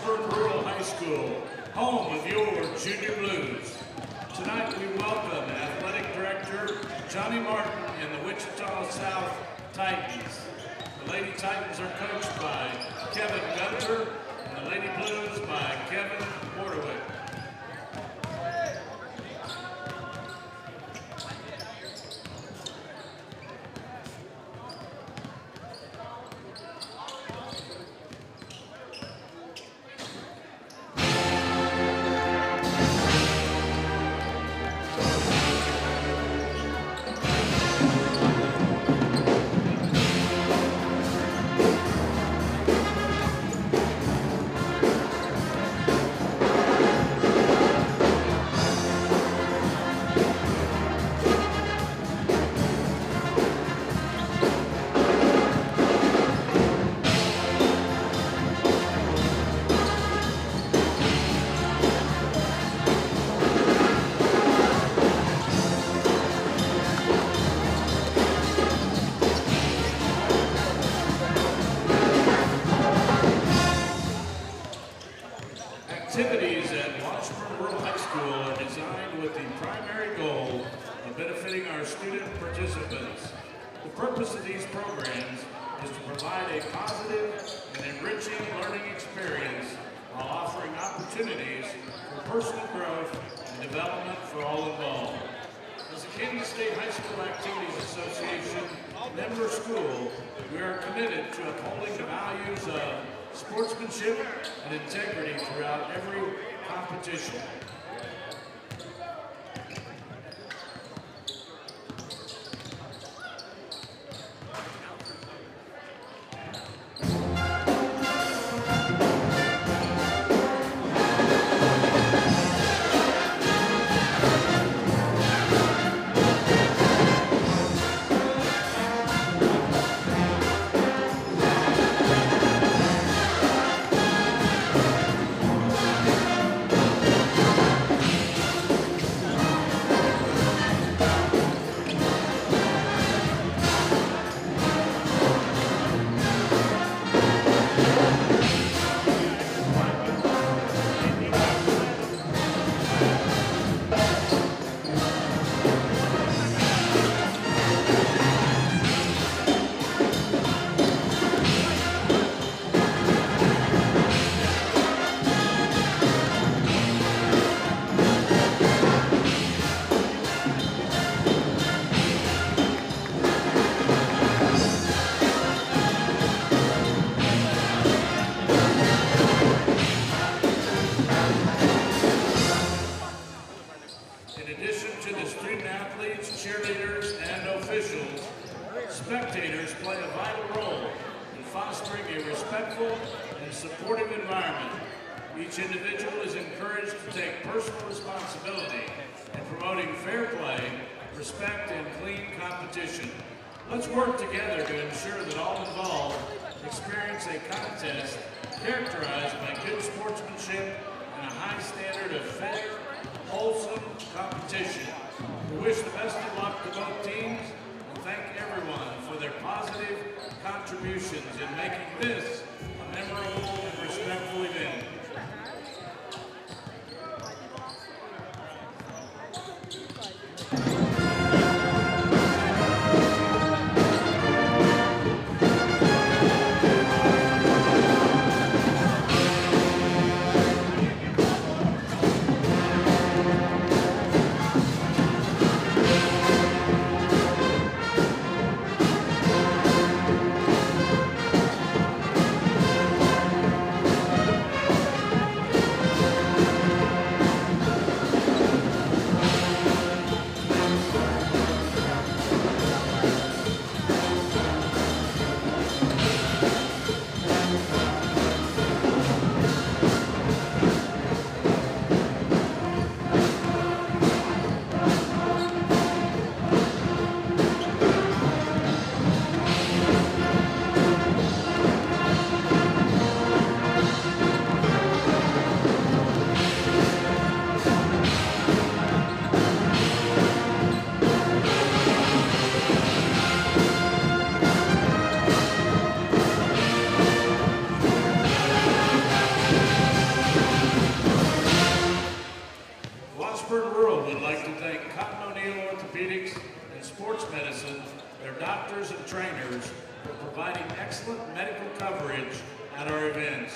Washburn Rural High School, home of your Junior Blues. Tonight we welcome Athletic Director Johnny Martin and the Wichita South Titans. The Lady Titans are coached by Kevin Gunter and the Lady Blues by Kevin Porterwick. Activities at Washburn Rural High School are designed with the primary goal of benefiting our student participants. The purpose of these programs is to provide a positive and enriching learning experience while offering opportunities for personal growth and development for all involved. As the Kansas State High School Activities Association member school, we are committed to upholding the values of sportsmanship and integrity throughout every competition. Spectators play a vital role in fostering a respectful and supportive environment. Each individual is encouraged to take personal responsibility in promoting fair play, respect, and clean competition. Let's work together to ensure that all involved experience a contest characterized by good sportsmanship and a high standard of fair, wholesome competition. We wish the best of luck to both teams and thank everyone for their positive contributions in making this a memorable and respectful event. medicine, their doctors and trainers for providing excellent medical coverage at our events.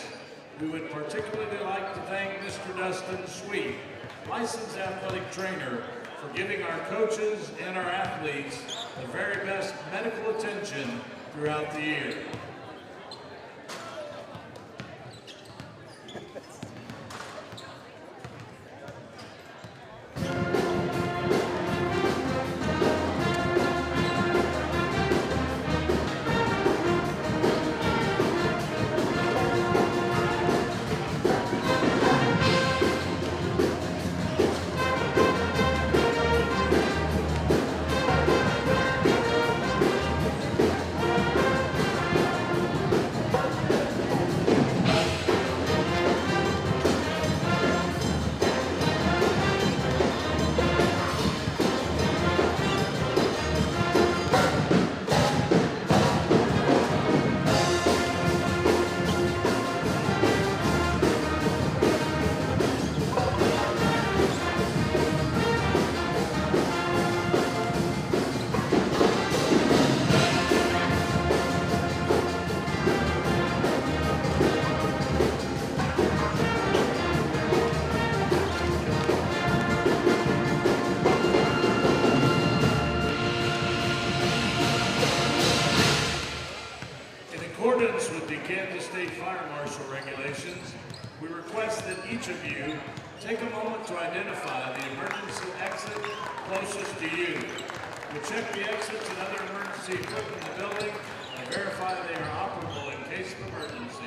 We would particularly like to thank Mr. Dustin Sweet, licensed athletic trainer, for giving our coaches and our athletes the very best medical attention throughout the year. Each of you take a moment to identify the emergency exit closest to you. We'll check the exits and other emergency equipment in the building and verify they are operable in case of emergency.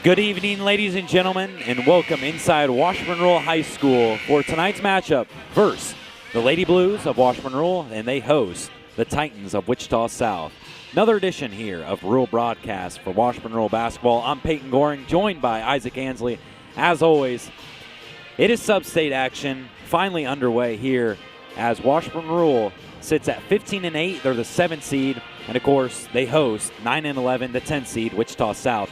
Good evening, ladies and gentlemen, and welcome inside Washburn Rural High School for tonight's matchup versus the Lady Blues of Washburn Rural, and they host the Titans of Wichita South. Another edition here of Rural Broadcast for Washburn Rural Basketball. I'm Peyton Goehring, joined by Isaac Ansley. As always, it is sub-state action finally underway here as Washburn Rural sits at 15-8. They're the 7th seed, and of course, they host 9-11, the 10th seed, Wichita South.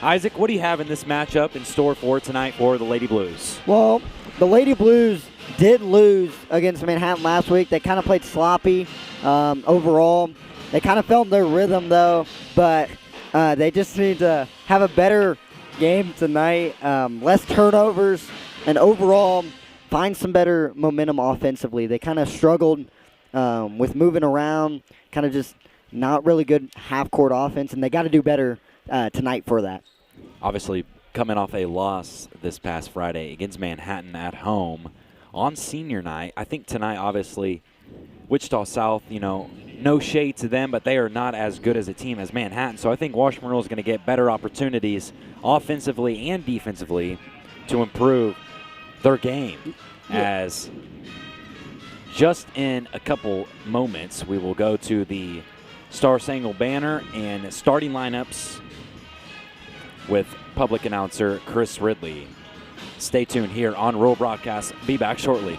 Isaac, what do you have in this matchup in store for tonight for the Lady Blues? Well, the Lady Blues did lose against Manhattan last week. They kind of played sloppy overall. They kind of felt their rhythm, though, but they just need to have a better game tonight, less turnovers, and overall find some better momentum offensively. They kind of struggled with moving around, kind of just not really good half-court offense, and they got to do better tonight for that. Obviously, coming off a loss this past Friday against Manhattan at home on senior night. I think tonight, obviously, Wichita South, no shade to them, but they are not as good as a team as Manhattan. So I think Washburn Rural is going to get better opportunities offensively and defensively to improve their game. As just in a couple moments, we will go to the Star Spangled Banner and starting lineups with public announcer Chris Ridley. Stay tuned here on Rural Broadcast. Be back shortly.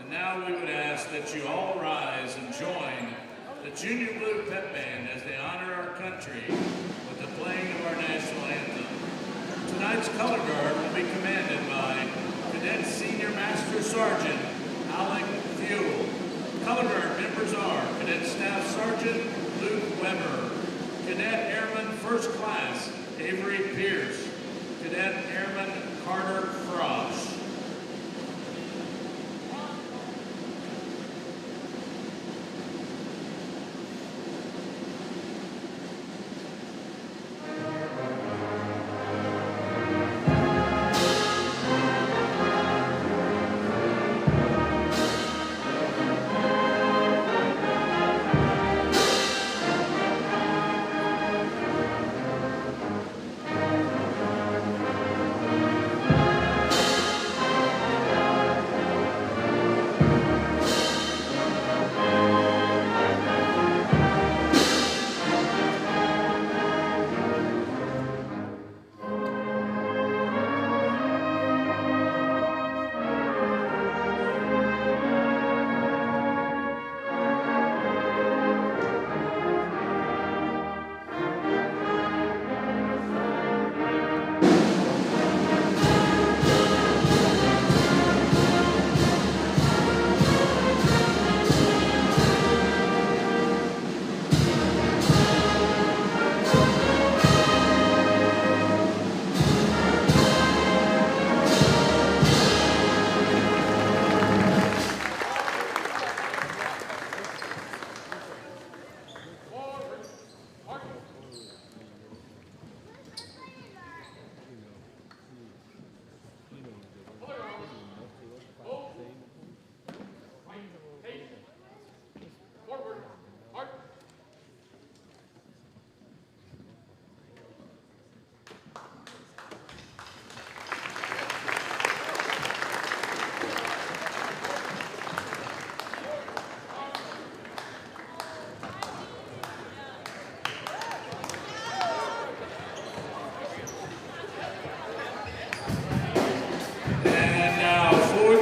And now we would ask that you all rise and join the Junior Blue Pep Band as they honor our country with the playing of our national anthem. Tonight's color guard will be commanded by Cadet Senior Master Sergeant Alec Fuel. Color guard members are Cadet Staff Sergeant Luke Weber, Cadet Airman First Class Avery Pierce, Cadet Airman Carter Frost.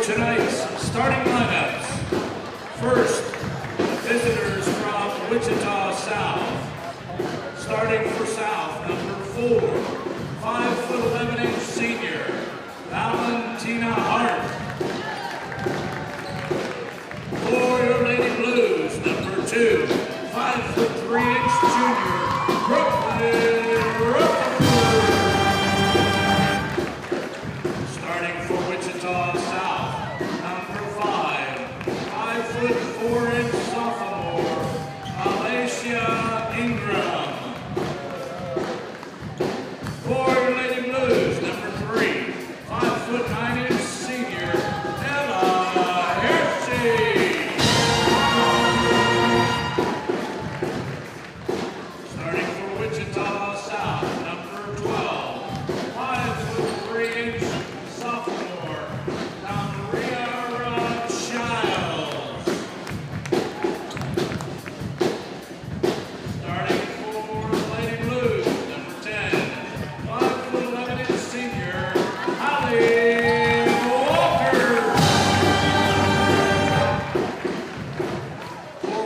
Tonight's starting lineups. First, visitors from Wichita South. Starting for South, number 4, 5'11" senior, Valentina Hart. For your Lady Blues, number 2, 5'3" junior, Brooklyn Rutherford. Starting for Wichita South, 4" sophomore, Alicia Ingram. For your Lady Blues, number 3, 5'9" senior, Ella Hershey. Starting for Wichita South, number 12, 5'3" sophomore, Maria Child.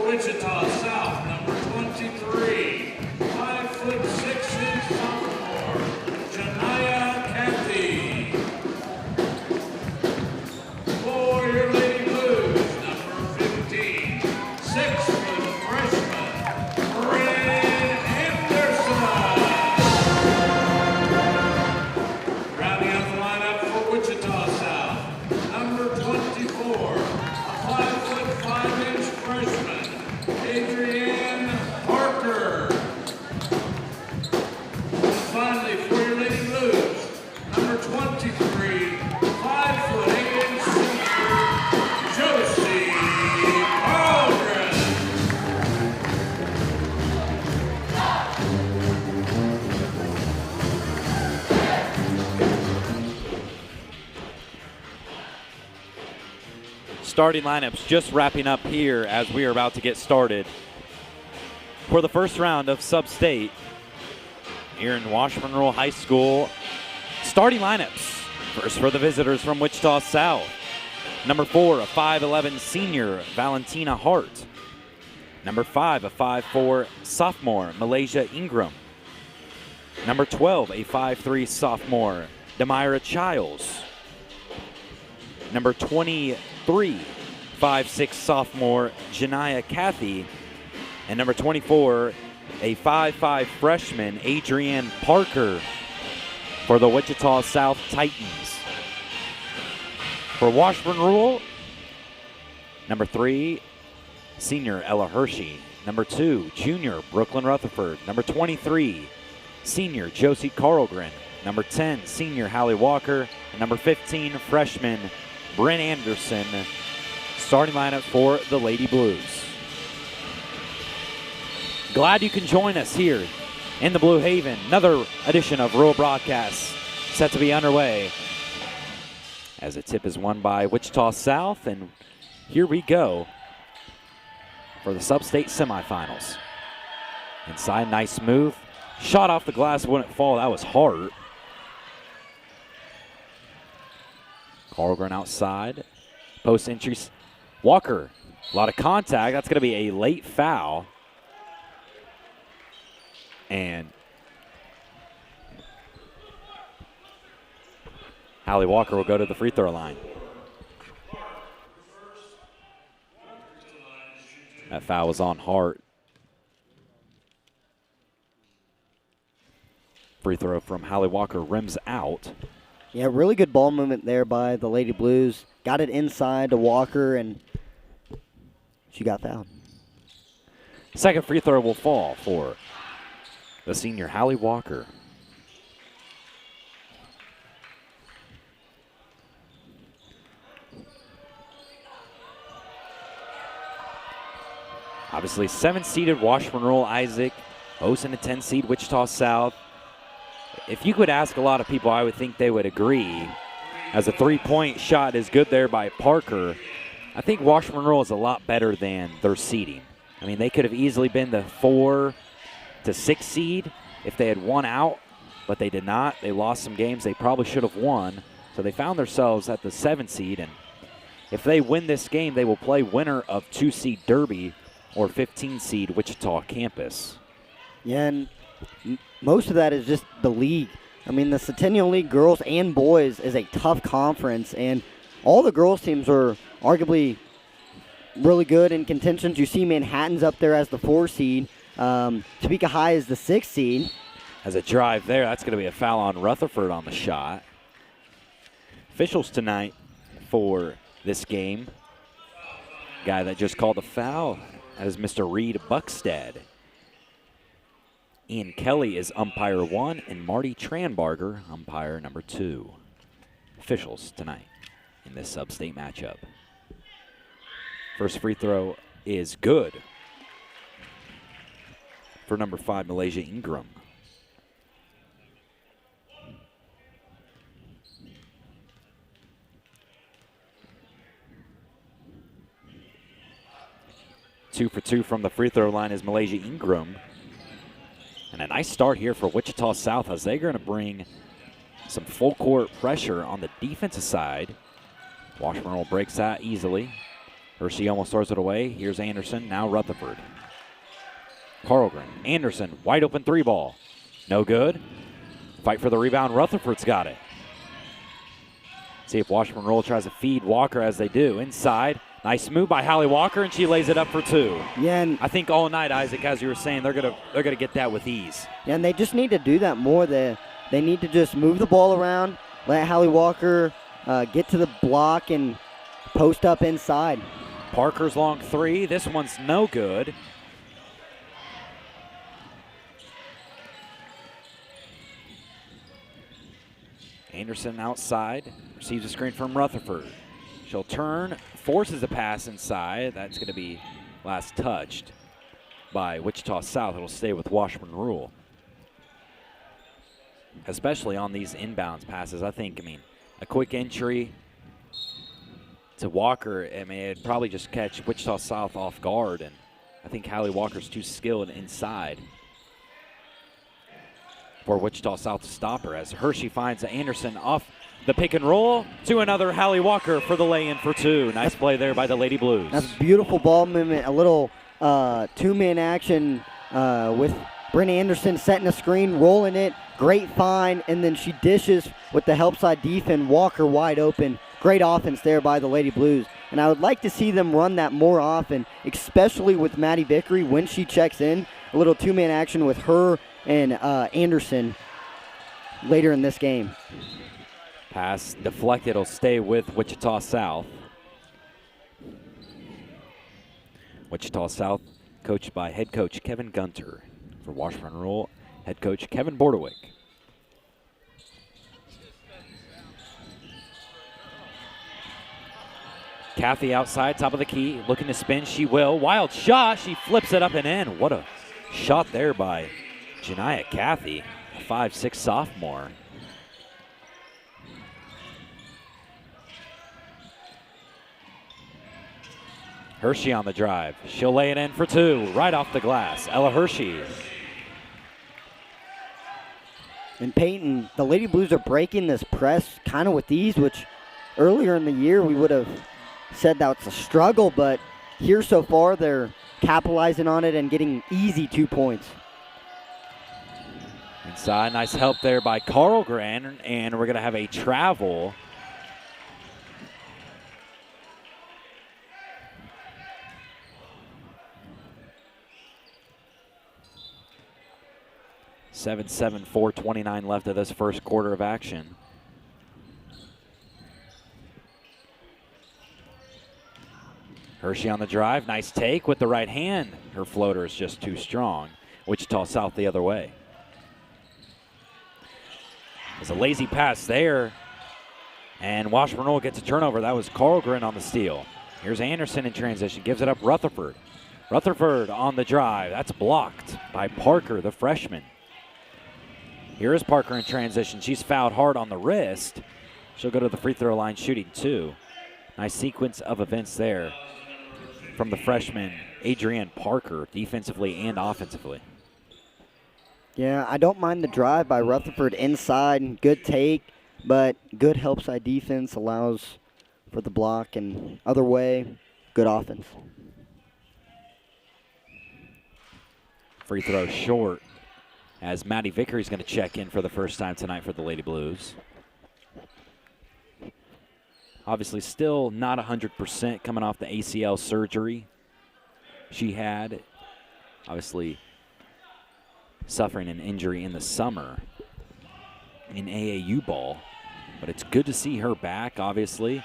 Wichita South, number 23, 5'6" sophomore, Janaya Cathy. For your Lady Blues, number 15, 6' freshman, Bryn Anderson. Rounding out the lineup for Wichita South, number 24, a 5'5" freshman, Adrienne Parker. Finally, for your Lady Blues, number 23, 5'8" senior, Josie Aldrin. Starting lineups just wrapping up here as we are about to get started for the first round of Sub-State here in Washburn Rural High School. Starting lineups. First for the visitors from Wichita South. Number 4, a 5'11 senior, Valentina Hart. Number 5, a 5'4 sophomore, Malaysia Ingram. Number 12, a 5'3 sophomore, Demira Childs. Number 23, 5'6 sophomore, Janiyah Cathy. And number 24, a 5'5 freshman, Adrienne Parker, for the Wichita South Titans. For Washburn Rural, number 3, senior Ella Hershey. Number 2, junior Brooklyn Rutherford. Number 23, senior Josie Carlgren. Number 10, senior Hallie Walker. And number 15, freshman Bryn Anderson. Starting lineup for the Lady Blues. Glad you can join us here in the Blue Haven. Another edition of Rural Broadcasts set to be underway as a tip is won by Wichita South. And here we go for the sub-state semifinals. Inside, nice move. Shot off the glass, wouldn't fall. That was hard. Carlgren outside. Post entries. Walker, a lot of contact. That's going to be a late foul. And Hallie Walker will go to the free throw line. That foul was on Hart. Free throw from Hallie Walker rims out. Yeah, really good ball movement there by the Lady Blues. Got it inside to Walker, and she got fouled. Second free throw will fall for the senior Hallie Walker. Obviously, 7-seeded Washburn Rural Isaac hosting a 10-seed Wichita South. If you could ask a lot of people, I would think they would agree. As a three-point shot is good there by Parker. I think Washburn Rural is a lot better than their seeding. I mean, they could have easily been the 4 to 6 seed if they had won out, but they did not. They lost some games they probably should have won, so they found themselves at the 7 seed. And if they win this game, they will play winner of 2-seed Derby or 15-seed Wichita campus. Yeah, and most of that is just the league. I mean, the Centennial League girls and boys is a tough conference, and all the girls teams are arguably really good in contentions. You see Manhattan's up there as the 4 seed. Topeka High is the 6 seed. As a drive there, that's going to be a foul on Rutherford on the shot. Officials tonight for this game. Guy that just called the foul, that is Mr. Reed Buckstead. Ian Kelly is umpire 1, and Marty Tranbarger, umpire number 2. Officials tonight in this sub-state matchup. First free throw is good for number 5, Malaysia Ingram. Two for 2 from the free throw line is Malaysia Ingram. And a nice start here for Wichita South as they're going to bring some full court pressure on the defensive side. Washburn will breaks that easily. Hershey almost throws it away. Here's Anderson, now Rutherford. Carlgren, Anderson, wide open 3 ball. No good. Fight for the rebound, Rutherford's got it. See if Washburn Rural tries to feed Walker as they do. Inside, nice move by Hallie Walker, and she lays it up for 2. Yeah, and I think all night, Isaac, as you were saying, they're gonna get that with ease. Yeah, and they just need to do that more. They need to just move the ball around, let Hallie Walker get to the block and post up inside. Parker's long 3. This one's no good. Anderson outside, receives a screen from Rutherford. She'll turn, forces a pass inside. That's going to be last touched by Wichita South. It'll stay with Washburn Rural. Especially on these inbounds passes. I mean, a quick entry to Walker, I mean, it'd probably just catch Wichita South off guard, and I think Hallie Walker's too skilled inside for Wichita South to stop her as Hershey finds Anderson off the pick and roll to another Hallie Walker for the lay-in for two. Nice play there by the Lady Blues. That's beautiful ball movement, a little two-man action with Brenna Anderson setting a screen, rolling it, great find, and then she dishes with the help side defense, Walker wide open. Great offense there by the Lady Blues. And I would like to see them run that more often, especially with Maddi Bahr when she checks in. A little two-man action with her and Anderson later in this game. Pass deflected. It'll stay with Wichita South. Wichita South coached by head coach Kevin Gunter. For Washburn Rural, head coach Kevin Bordewick. Kathy outside, top of the key, looking to spin. She will. Wild shot. She flips it up and in. What a shot there by Janiah Kathy, a 5'6" sophomore. Hershey on the drive. She'll lay it in for two, right off the glass. Ella Hershey. And Peyton, the Lady Blues are breaking this press kind of with ease, which earlier in the year we would have said that's a struggle, but here so far they're capitalizing on it and getting easy 2 points. Inside, nice help there by Koehring, and we're going to have a travel. (7-7, 4:29 left of this first quarter of action. Hershey on the drive, nice take with the right hand. Her floater is just too strong. Wichita South the other way. There's a lazy pass there, and Washburn Rural gets a turnover. That was Koehring on the steal. Here's Anderson in transition, gives it up Rutherford. Rutherford on the drive, that's blocked by Parker, the freshman. Here is Parker in transition. She's fouled hard on the wrist. She'll go to the free throw line shooting two. Nice sequence of events there from the freshman, Adrienne Parker, defensively and offensively. Yeah, I don't mind the drive by Rutherford inside. Good take, but good help side defense allows for the block, and other way, good offense. Free throw short, as Maddi Bahr is going to check in for the first time tonight for the Lady Blues. Obviously still not 100% coming off the ACL surgery she had. Obviously suffering an injury in the summer in AAU ball. But it's good to see her back, obviously.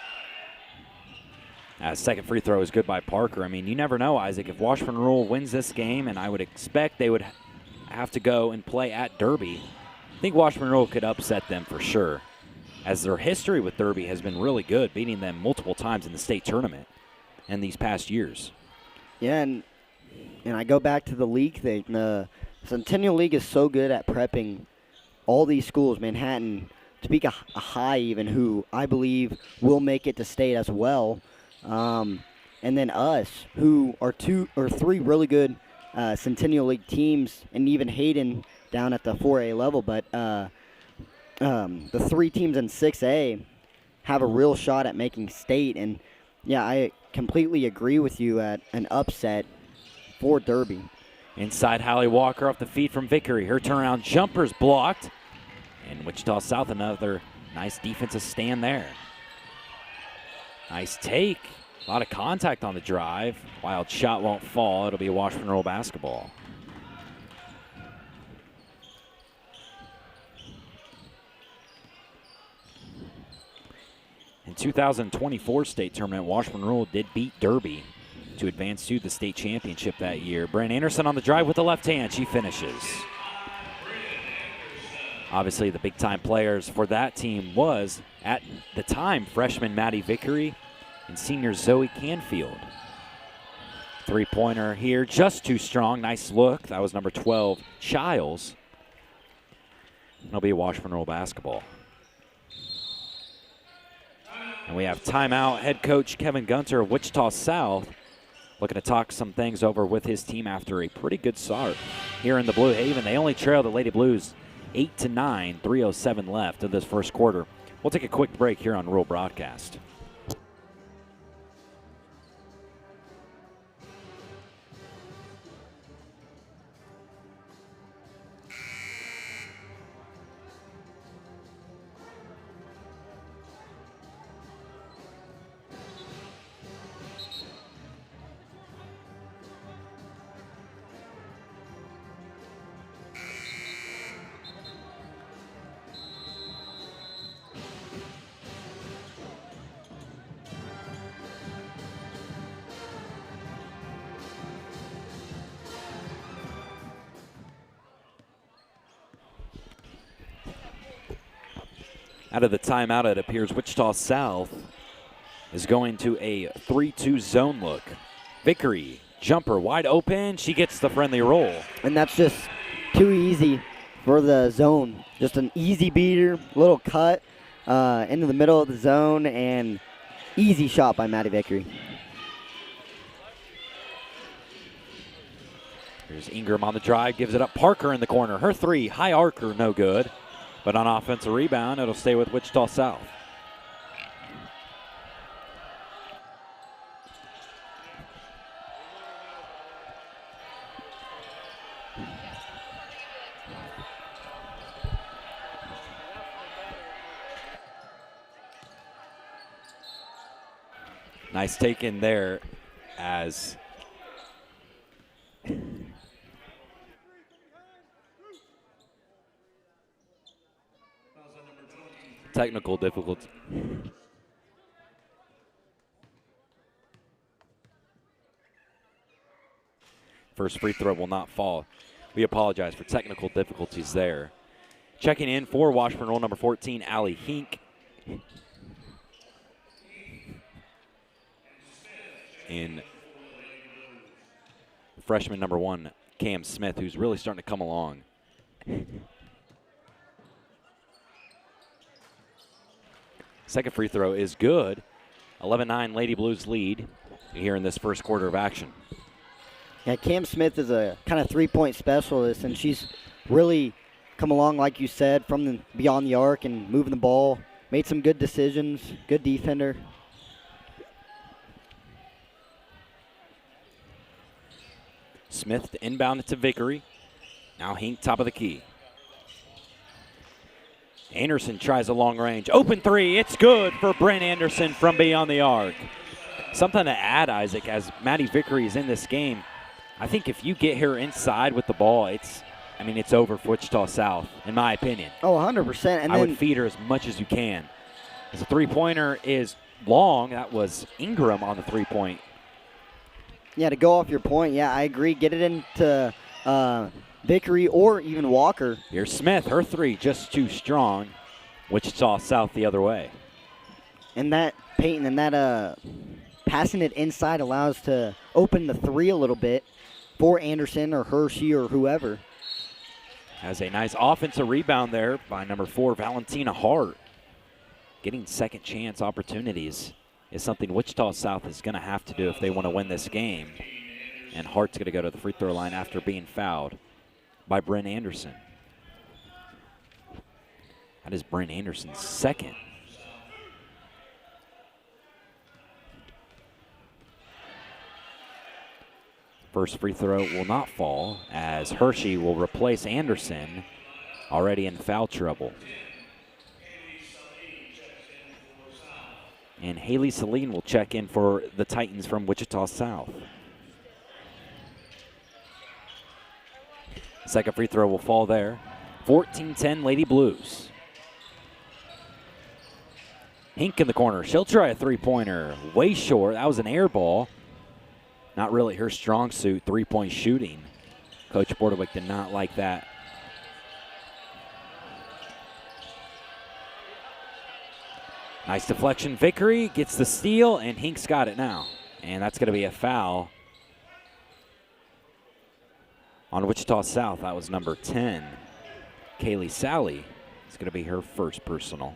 Second free throw is good by Parker. I mean, you never know, Isaac. If Washburn Rural wins this game, and I would expect they would have to go and play at Derby, I think Washburn Rural could upset them for sure, as their history with Derby has been really good, beating them multiple times in the state tournament in these past years. Yeah, and I go back to the league thing. The Centennial League is so good at prepping all these schools, Manhattan, Topeka High even, who I believe will make it to state as well. And then us, who are two or three really good Centennial League teams, and even Hayden down at the 4A level, but the three teams in 6A have a real shot at making state. And, yeah, I completely agree with you at an upset for Derby. Inside, Hallie Walker off the feed from Vickery. Her turnaround jumper's blocked. And Wichita South, another nice defensive stand there. Nice take. A lot of contact on the drive. Wild shot won't fall. It'll be Washburn Rural basketball. In 2024 state tournament, Washburn Rural did beat Derby to advance to the state championship that year. Brenna Anderson on the drive with the left hand. She finishes. Obviously, the big-time players for that team was, at the time, freshman Maddi Bahr and senior Zoe Canfield. Three-pointer here, just too strong. Nice look. That was number 12, Childs. It'll be Washburn Rural basketball. And we have timeout. Head coach Kevin Gunter of Wichita South looking to talk some things over with his team after a pretty good start here in the Blue Haven. They only trail the Lady Blues 8-9, 3:07 left of this first quarter. We'll take a quick break here on Rural Broadcast. Out of the timeout, it appears Wichita South is going to a 3-2 zone look. Vickery, jumper wide open. She gets the friendly roll. And that's just too easy for the zone. Just an easy beater, little cut into the middle of the zone, and easy shot by Maddi Vickery. Here's Ingram on the drive, gives it up. Parker in the corner. Her three, high arcer, no good. But on offensive rebound, it'll stay with Wichita South. Nice take in there as technical difficulty. First free throw will not fall. We apologize for technical difficulties there. Checking in for Washburn roll number 14, Allie Hink. And freshman number 1, Cam Smith, who's really starting to come along. Second free throw is good. 11-9 Lady Blues lead here in this first quarter of action. Yeah, Cam Smith is a kind of three-point specialist, and she's really come along, like you said, from beyond the arc and moving the ball. Made some good decisions, good defender. Smith to inbound it to Vickery. Now Hink top of the key. Anderson tries a long range. Open three. It's good for Brent Anderson from beyond the arc. Something to add, Isaac, as Maddi Vickery is in this game. I think if you get her inside with the ball, it's over for Wichita South, in my opinion. Oh, 100%. And I would feed her as much as you can. As the three-pointer is long, that was Ingram on the three-point. Yeah, to go off your point, yeah, I agree. Get it into Vickery or even Walker. Here's Smith, her three just too strong. Wichita South the other way. And that, Peyton, and that passing it inside allows to open the three a little bit for Anderson or Hershey or whoever. Has a nice offensive rebound there by number 4, Valentina Hart. Getting second chance opportunities is something Wichita South is going to have to do if they want to win this game. And Hart's going to go to the free throw line after being fouled by Brent Anderson. That is Brent Anderson's second. First free throw will not fall as Hershey will replace Anderson, already in foul trouble. And Haley Saline will check in for the Titans from Wichita South. Second free throw will fall there. 14-10 Lady Blues. Hink in the corner. She'll try a three-pointer. Way short. That was an air ball. Not really her strong suit, three-point shooting. Coach Bordewick did not like that. Nice deflection. Vickery gets the steal, and Hink's got it now. And that's going to be a foul on Wichita South. That was number 10. Kaylee Sally. It's going to be her first personal.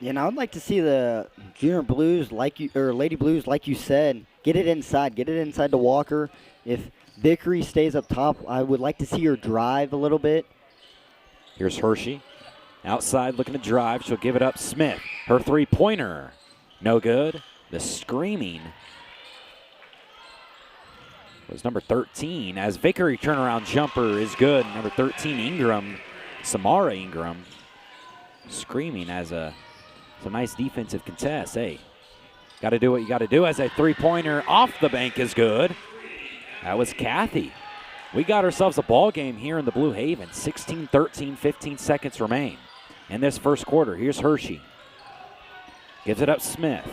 Yeah, and I would like to see the Junior Blues, Lady Blues, like you said, get it inside to Walker. If Vickery stays up top, I would like to see her drive a little bit. Here's Hershey. Outside looking to drive. She'll give it up. Smith, her three-pointer. No good. The screaming was number 13 as Vickery turnaround jumper is good. Number 13, Ingram, Samara Ingram, screaming as a nice defensive contest. Hey, got to do what you got to do as a three-pointer off the bank is good. That was Kathy. We got ourselves a ball game here in the Blue Haven. 16-13, 15 seconds remain in this first quarter. Here's Hershey. Gives it up Smith.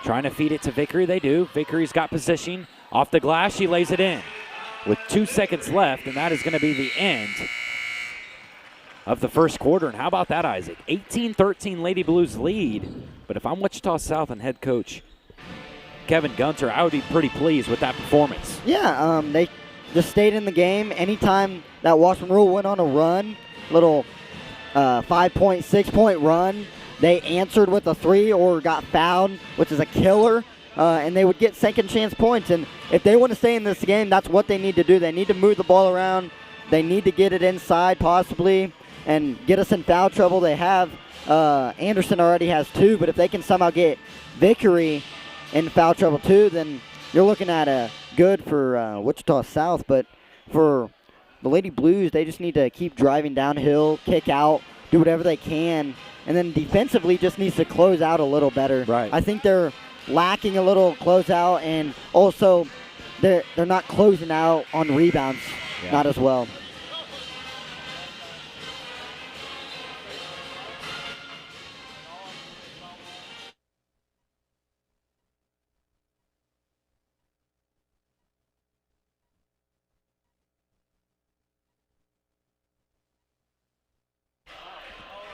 Trying to feed it to Vickery. They do. Vickery's got position. Off the glass, she lays it in with 2 seconds left, and that is going to be the end of the first quarter. And how about that, Isaac? 18-13 Lady Blues lead. But if I'm Wichita South and head coach Kevin Gunter, I would be pretty pleased with that performance. Yeah, they just stayed in the game. Anytime that Washburn Rule went on a run, little 5-point, 6-point run, they answered with a three or got fouled, which is a killer, and they would get second chance points. And if they want to stay in this game, that's what they need to do. They need to move the ball around. They need to get it inside possibly and get us in foul trouble. They have Anderson already has 2, but if they can somehow get Vickery in foul trouble too, then you're looking at a good for Wichita South. But for the Lady Blues, they just need to keep driving downhill, kick out, do whatever they can, and then defensively just needs to close out a little better. Right. I think they're lacking a little closeout, and also they're not closing out on rebounds, not as well.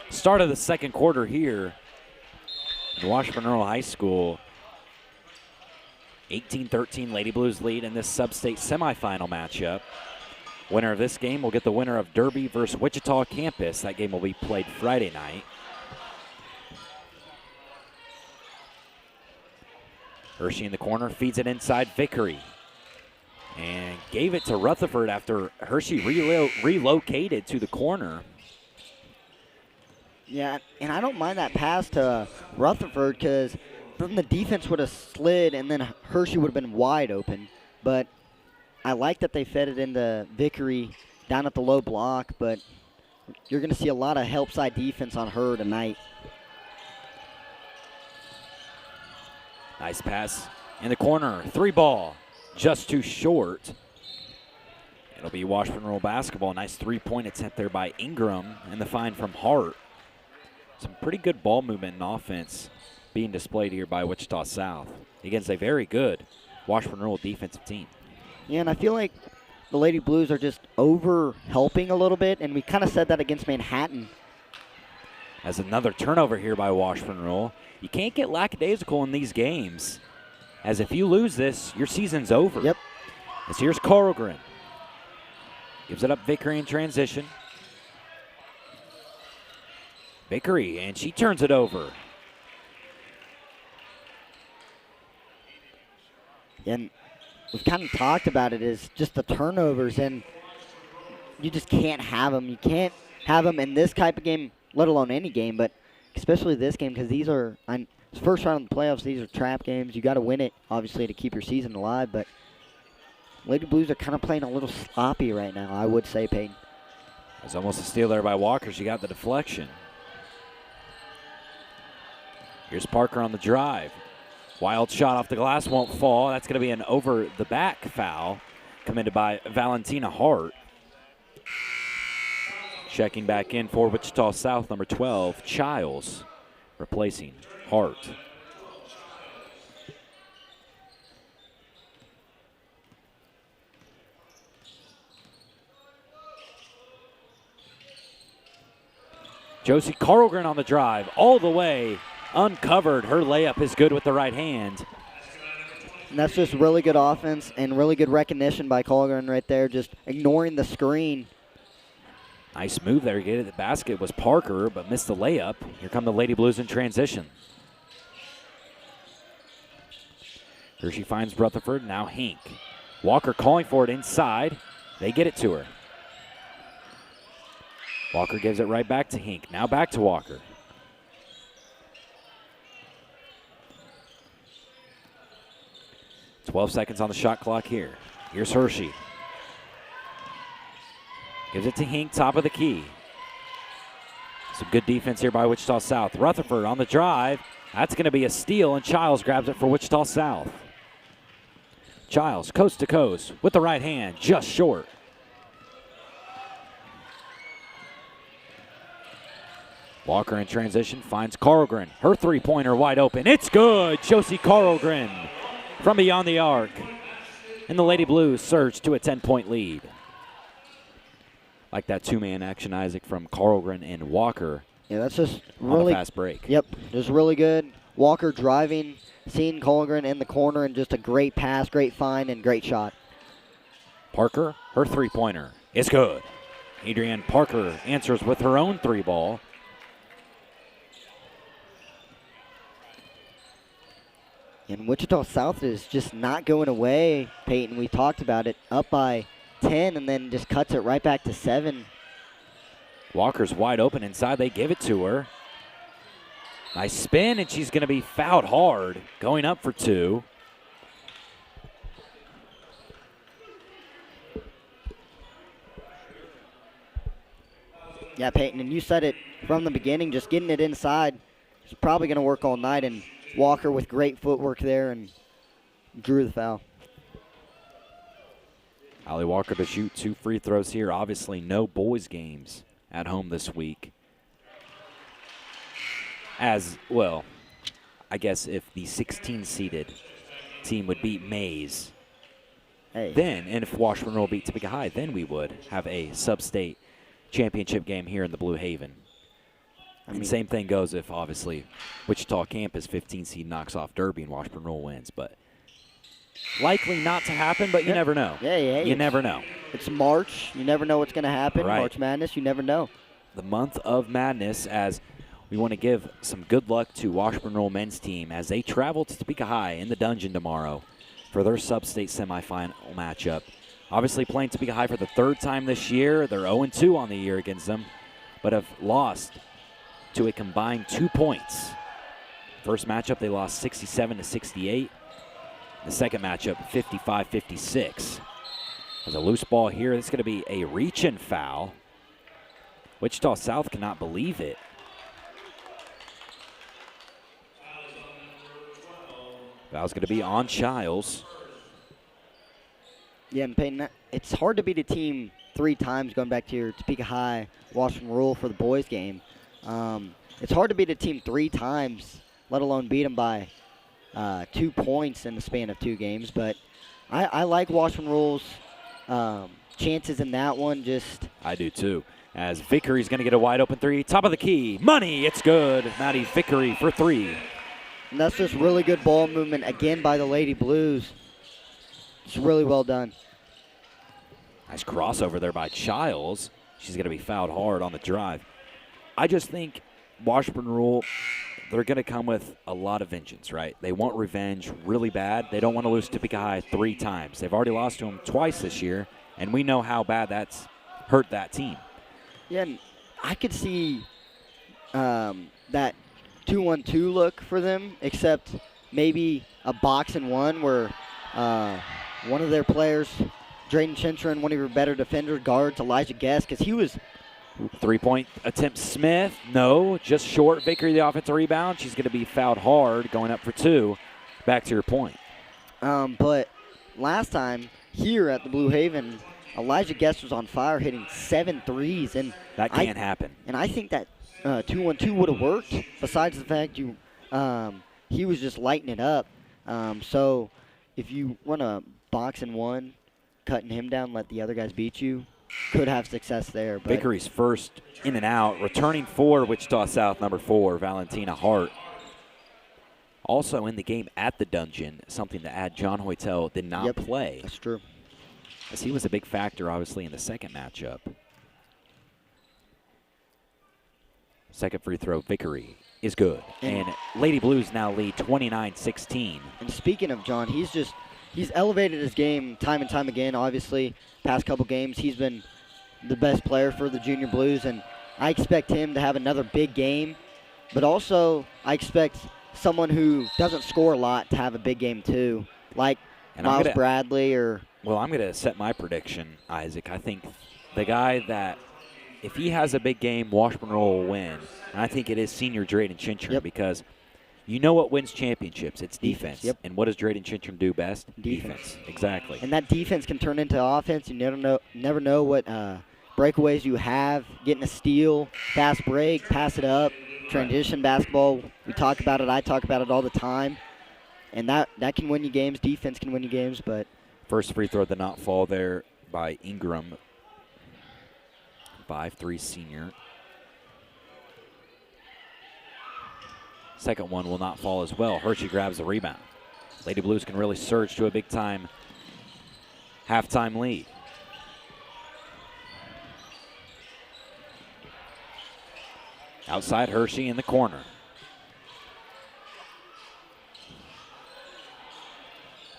Start of the second quarter here in Washburn Earl High School. 18-13 Lady Blues lead in this sub-state semifinal matchup. Winner of this game will get the winner of Derby versus Wichita campus. That game will be played Friday night. Hershey in the corner, feeds it inside Vickery. And gave it to Rutherford after Hershey relocated to the corner. Yeah, and I don't mind that pass to Rutherford because then the defense would have slid and then Hershey would have been wide open. But I like that they fed it into Vickery down at the low block, but you're going to see a lot of help side defense on her tonight. Nice pass in the corner. 3-ball, just too short. It'll be Washburn Rural basketball. Nice three-point attempt there by Ingram and the find from Hart. Some pretty good ball movement and offense being displayed here by Wichita South against a very good Washburn Rural defensive team. Yeah, and I feel like the Lady Blues are just over-helping a little bit, and we kind of said that against Manhattan. As another turnover here by Washburn Rural. You can't get lackadaisical in these games, as if you lose this, your season's over. Yep. As here's Kohlgren. Gives it up Vickery in transition. Vickery, and she turns it over. And we've kind of talked about it, is just the turnovers, and you just can't have them. You can't have them in this type of game, let alone any game, but especially this game, because these are, first round of the playoffs, these are trap games. You got to win it, obviously, to keep your season alive, but Lady Blues are kind of playing a little sloppy right now, I would say, Peyton. There's almost a steal there by Walker. She got the deflection. Here's Parker on the drive. Wild shot off the glass, won't fall. That's going to be an over-the-back foul committed by Valentina Hart. Checking back in for Wichita South, number 12, Childs, replacing Hart. Josie Kohlgren on the drive, all the way, uncovered. Her layup is good with the right hand. And that's just really good offense and really good recognition by Kohlgren right there, just ignoring the screen. Nice move there. Get it. The basket was Parker, but missed the layup. Here come the Lady Blues in transition. Hershey finds Rutherford, now Hink. Walker calling for it inside. They get it to her. Walker gives it right back to Hink. Now back to Walker. "12 seconds on the shot clock here. Here's Hershey. Gives it to Hink, top of the key. Some good defense here by Wichita South. Rutherford on the drive. That's going to be a steal, and Childs grabs it for Wichita South. Childs, coast to coast, with the right hand, just short. Walker in transition finds Carlgren. Her three-pointer wide open. It's good. Josie Carlgren from beyond the arc. And the Lady Blues surge to a 10-point lead. Like that two-man action, Isaac, from Carlgren and Walker. Yeah, that's just really fast break. Yep, just really good. Walker driving, seeing Carlgren in the corner, and just a great pass, great find, and great shot. Parker, her three-pointer is good. Adrienne Parker answers with her own three ball. And Wichita South is just not going away, Peyton. We talked about it, up by 10, and then just cuts it right back to 7. Walker's wide open inside. They give it to her. Nice spin, and she's going to be fouled hard, going up for 2. Yeah, Peyton, and you said it from the beginning, just getting it inside is probably going to work all night, and Walker with great footwork there and drew the foul. Allie Walker to shoot 2 free throws here. Obviously no boys games at home this week. As well, I guess if the 16-seeded team would beat Mays, then, and if Washburn will beat Topeka High, then we would have a sub-state championship game here in the Blue Haven. And same thing goes if, obviously, Wichita Campus 15 seed knocks off Derby and Washburn Roll wins. But likely not to happen, but you never know. Yeah. You never know. It's March. You never know what's going to happen. Right. March Madness, you never know. The month of madness, as we want to give some good luck to Washburn Roll men's team as they travel to Topeka High in the Dungeon tomorrow for their sub-state semifinal matchup. Obviously playing Topeka High for the 3rd time this year. They're 0-2 on the year against them, but have lost to a combined 2 points. First matchup, they lost 67-68. The second matchup, 55-56. There's a loose ball here. This is going to be a reach-in foul. Wichita South cannot believe it. Foul's going to be on Childs. Yeah, and Peyton, it's hard to beat a team 3 times going back to your Topeka High Washburn Rural for the boys game. It's hard to beat a team 3 times, let alone beat them by 2 points in the span of 2 games. But I like Washburn Rural's chances in that one. I do too. As Vickery's going to get a wide open 3, top of the key, money, it's good. Maddi Vickery for 3. And that's just really good ball movement again by the Lady Blues. It's really well done. Nice crossover there by Childs. She's going to be fouled hard on the drive. I just think Washburn Rural, they're going to come with a lot of vengeance, right? They want revenge really bad. They don't want to lose Topeka High 3 times. They've already lost to them twice this year, and we know how bad that's hurt that team. Yeah, and I could see that 2-1-2 look for them, except maybe a box and one where one of their players, Drayden Chintron, one of your better defender guards, Elijah Guest, because he was 3-point attempt, Smith. No, just short. Vickery, the offensive rebound. She's going to be fouled hard, going up for 2. Back to your point. But last time here at the Blue Haven, Elijah Guest was on fire, hitting 7 threes. And that can't happen. And I think that 2-1-2 would have worked, besides the fact he was just lighting it up. So if you run a box and one, cutting him down, let the other guys beat you, could have success there. But Vickery's first in and out. Returning for Wichita South, number 4, Valentina Hart. Also in the game at the Dungeon, something to add, John Hoytel did not play. That's true. As he was a big factor, obviously, in the second matchup. Second free throw, Vickery, is good. And Lady Blues now lead 29-16. And speaking of John, he's elevated his game time and time again. Obviously, past couple games, he's been the best player for the Junior Blues. And I expect him to have another big game, but also I expect someone who doesn't score a lot to have a big game too, like Miles Bradley or. Well, I'm going to set my prediction, Isaac. I think the guy that, if he has a big game, Washburn will win. And I think it is senior Drayden Chintrum because you know what wins championships. It's defense. Yep. And what does Drayden Chintrum do best? Defense. Exactly. And that defense can turn into offense. You never know what breakaways you have, getting a steal, fast break, pass it up, transition basketball. We talk about it. I talk about it all the time. And that can win you games. Defense can win you games, but. First free throw did not fall there by Ingram. 5'3" senior. Second one will not fall as well. Hershey grabs the rebound. Lady Blues can really surge to a big-time halftime lead. Outside Hershey in the corner.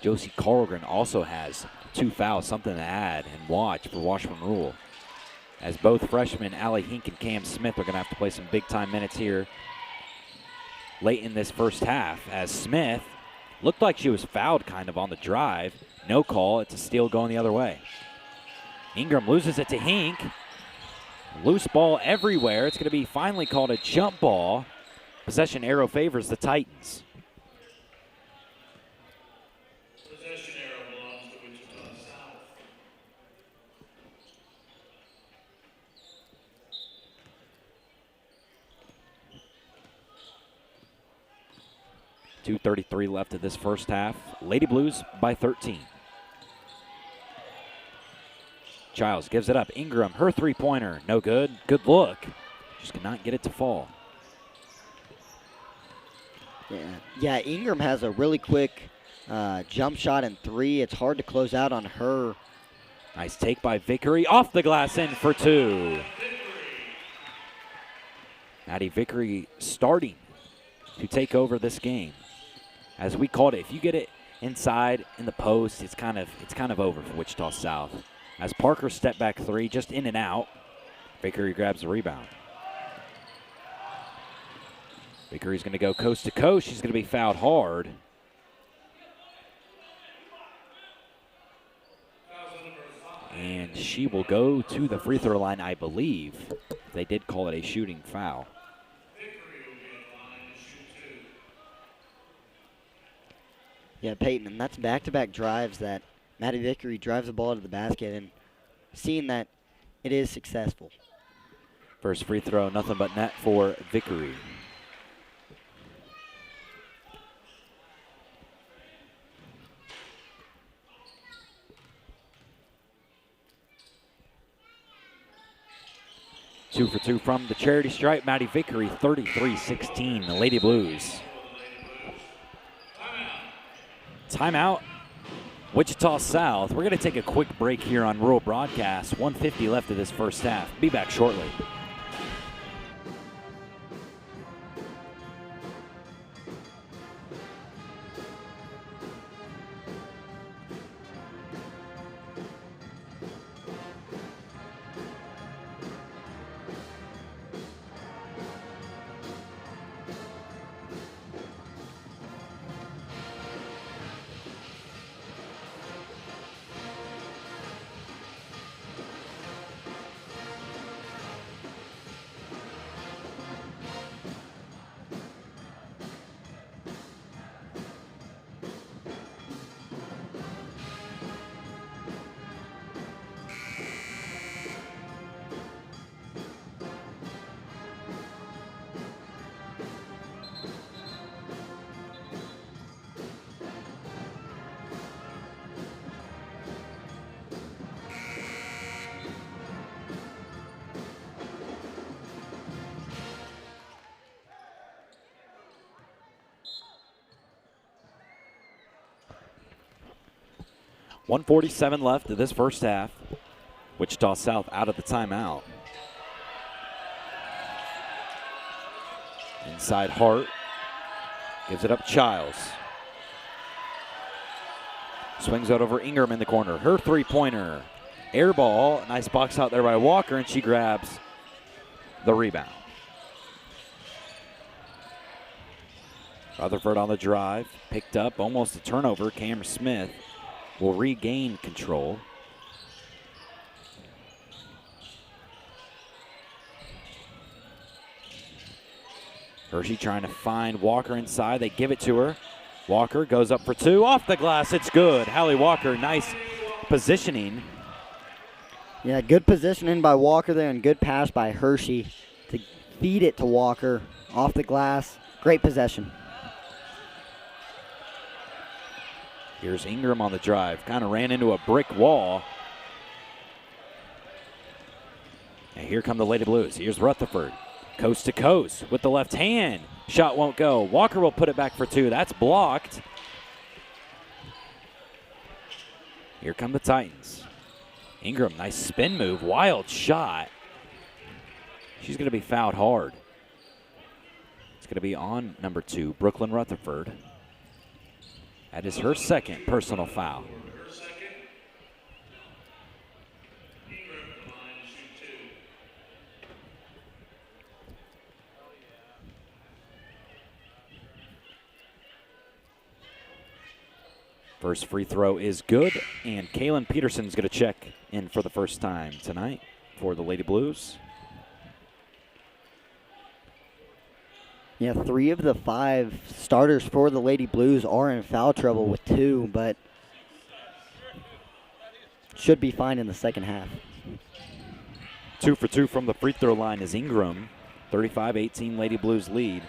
Josie Carlgren also has 2 fouls, something to add and watch for Washburn Rule. As both freshmen, Allie Hink and Cam Smith, are going to have to play some big-time minutes here late in this first half, as Smith looked like she was fouled kind of on the drive. No call. It's a steal going the other way. Ingram loses it to Hink. Loose ball everywhere. It's going to be finally called a jump ball. Possession arrow favors the Titans. Possession arrow belongs to Wichita South. 2:33 left of this first half. Lady Blues by 13. Childs gives it up. Ingram, her three-pointer, no good. Good look. Just cannot get it to fall. Yeah, Ingram has a really quick jump shot and three. It's hard to close out on her. Nice take by Vickery. Off the glass, in for two. Maddi Vickery starting to take over this game. As we called it, if you get it inside in the post, it's kind of over for Wichita South. As Parker step back three, just in and out. Vickery grabs the rebound. Vickery's going to go coast to coast. She's going to be fouled hard. And she will go to the free throw line, I believe. They did call it a shooting foul. Yeah, Peyton, and that's back-to-back drives that Maddi Vickery drives the ball to the basket, and seeing that it is successful. First free throw, nothing but net for Vickery. Two for two from the charity stripe. Maddi Vickery, 33-16, the Lady Blues. Timeout, Wichita South. We're going to take a quick break here on Rural Broadcast. 1:50 left of this first half. Be back shortly. .147 left of this first half. Wichita South out of the timeout. Inside Hart. Gives it up Childs. Swings out over Ingram in the corner. Her three-pointer. Air ball. Nice box out there by Walker, and she grabs the rebound. Rutherford on the drive, picked up, almost a turnover. Cameron Smith will regain control. Hershey trying to find Walker inside. They give it to her. Walker goes up for two. Off the glass, it's good. Hallie Walker, nice positioning. Yeah, good positioning by Walker there and good pass by Hershey to feed it to Walker off the glass. Great possession. Here's Ingram on the drive. Kind of ran into a brick wall. And here come the Lady Blues. Here's Rutherford. Coast to coast with the left hand. Shot won't go. Walker will put it back for two. That's blocked. Here come the Titans. Ingram, nice spin move. Wild shot. She's going to be fouled hard. It's going to be on number 2, Brooklyn Rutherford. That is her second personal foul. First free throw is good, and Kaylin Peterson's going to check in for the first time tonight for the Lady Blues. Yeah, 3 of the 5 starters for the Lady Blues are in foul trouble with 2, but should be fine in the second half. 2 for 2 from the free throw line is Ingram. 35-18 Lady Blues lead.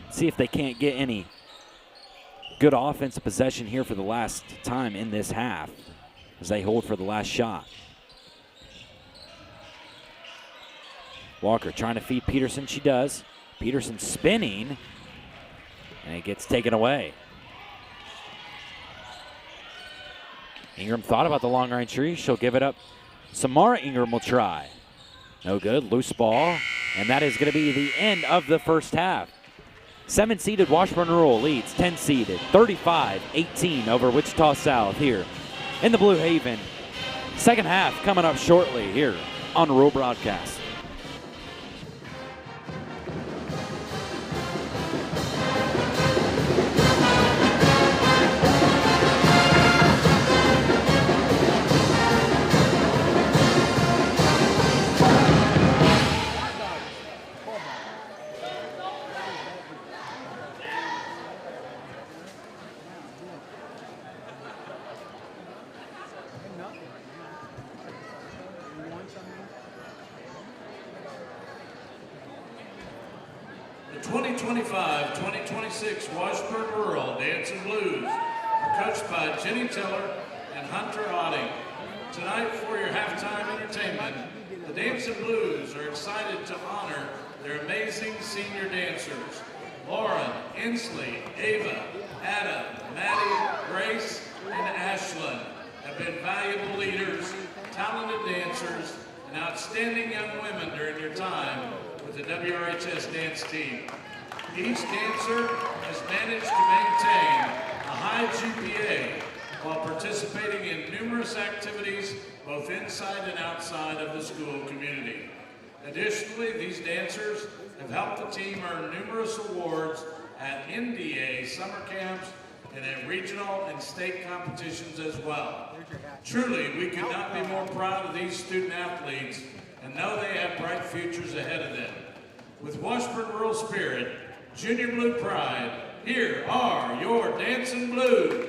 See if they can't get any good offensive possession here for the last time in this half as they hold for the last shot. Walker trying to feed Peterson. She does. Peterson spinning, and it gets taken away. Ingram thought about the long-range three. She'll give it up. Samara Ingram will try. No good. Loose ball, and that is going to be the end of the first half. 7-seeded Washburn Rural leads 10-seeded 35-18 over Wichita South here in the Blue Haven. Second half coming up shortly here on Rural Broadcast. The 2025-2026 Washburn Rural Dancin Blues are coached by Jenny Tiller and Hunter Otting. Tonight for your halftime entertainment, the Dancin Blues are excited to honor their amazing senior dancers. Lauren, Ansley, Ava, Adam, Maddi, Grace, and Ashlyn have been valuable leaders, talented dancers, and outstanding young women during their time with the WRHS dance team. Each dancer has managed to maintain a high GPA while participating in numerous activities both inside and outside of the school community. Additionally, these dancers have helped the team earn numerous awards at NDA summer camps and at regional and state competitions as well. Truly, we could not be more proud of these student athletes and know they have bright futures ahead of them. With Washburn Rural Spirit, Junior Blue Pride, here are your Dancin Blues.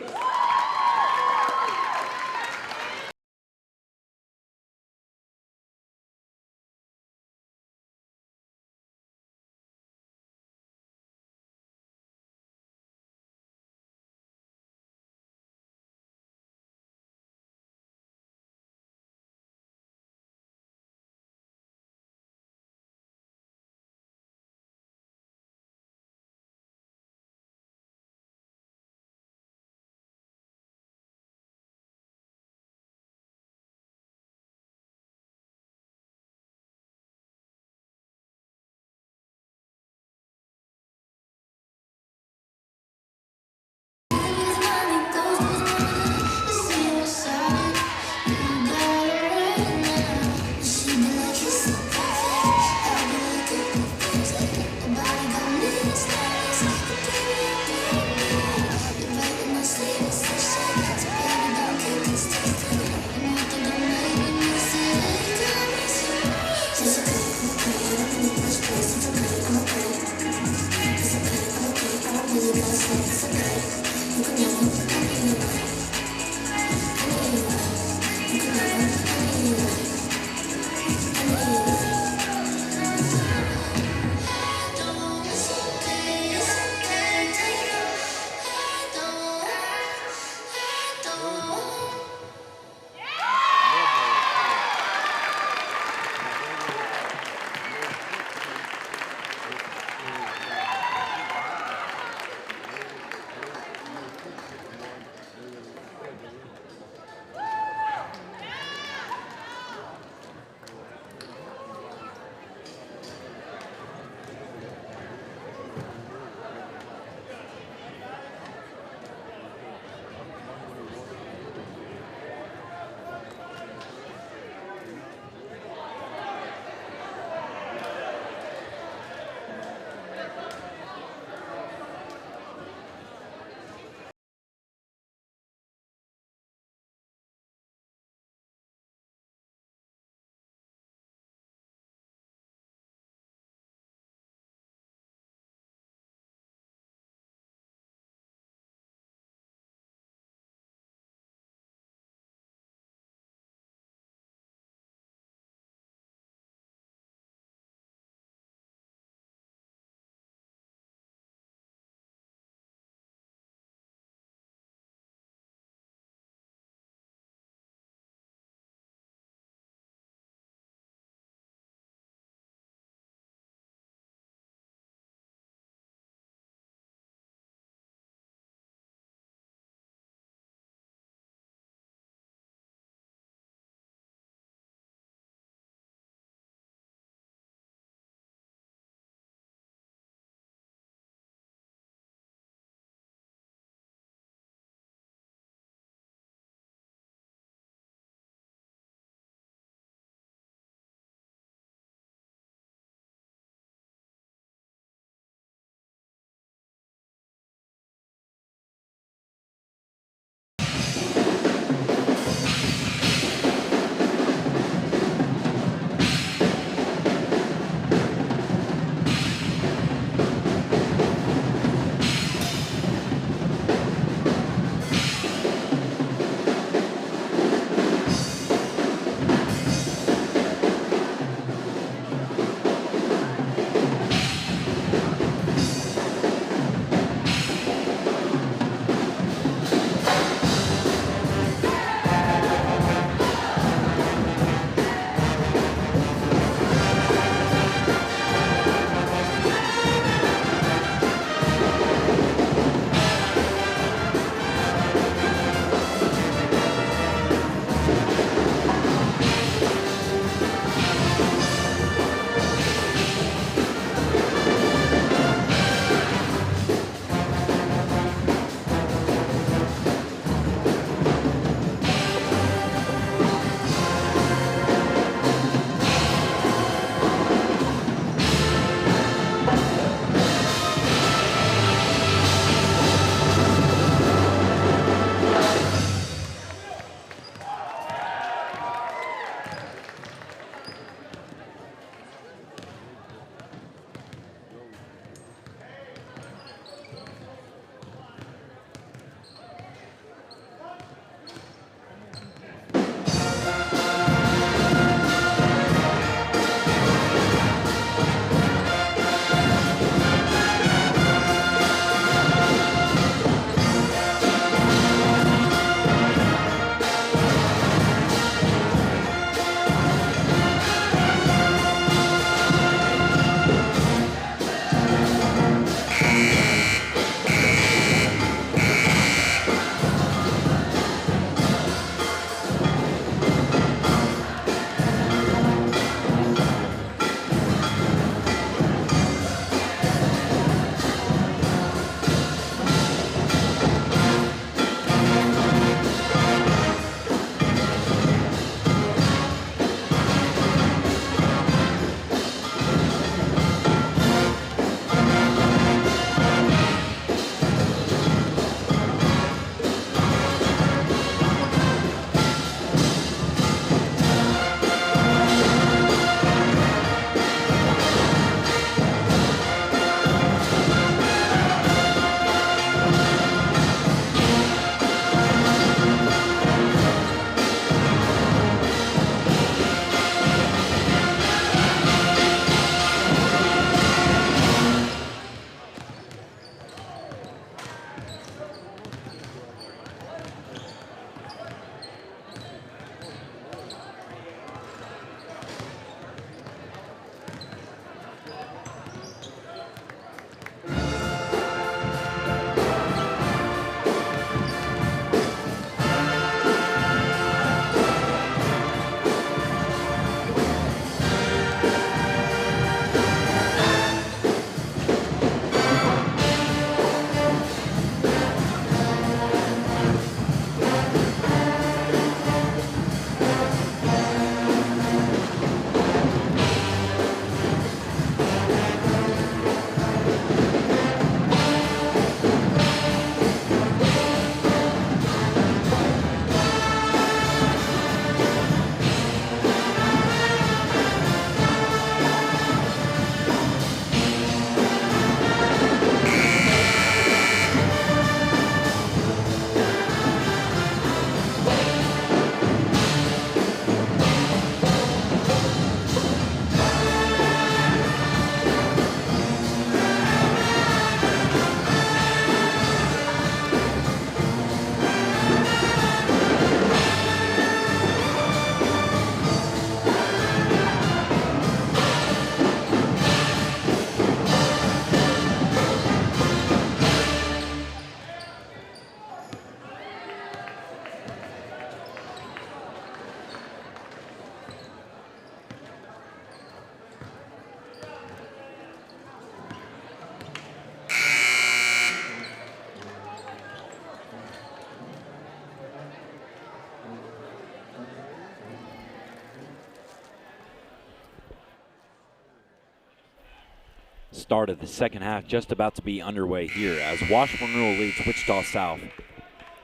Start of the second half just about to be underway here as Washburn Rural leads Wichita South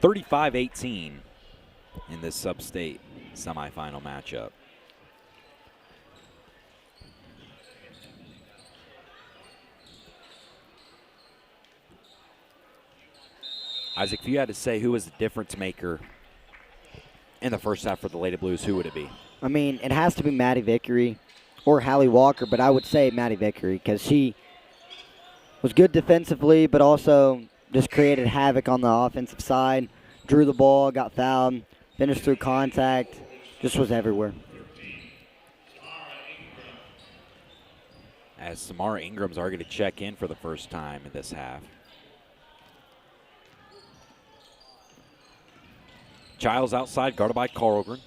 35-18 in this sub-state semifinal matchup. Isaac, if you had to say who was the difference maker in the first half for the Lady Blues, who would it be? I mean, it has to be Maddi Vickery or Hallie Walker, but I would say Maddi Vickery because she was good defensively, but also just created havoc on the offensive side, drew the ball, got fouled, finished through contact, just was everywhere. As Samara Ingram's are going to check in for the first time in this half. Giles outside, guarded by Koehring.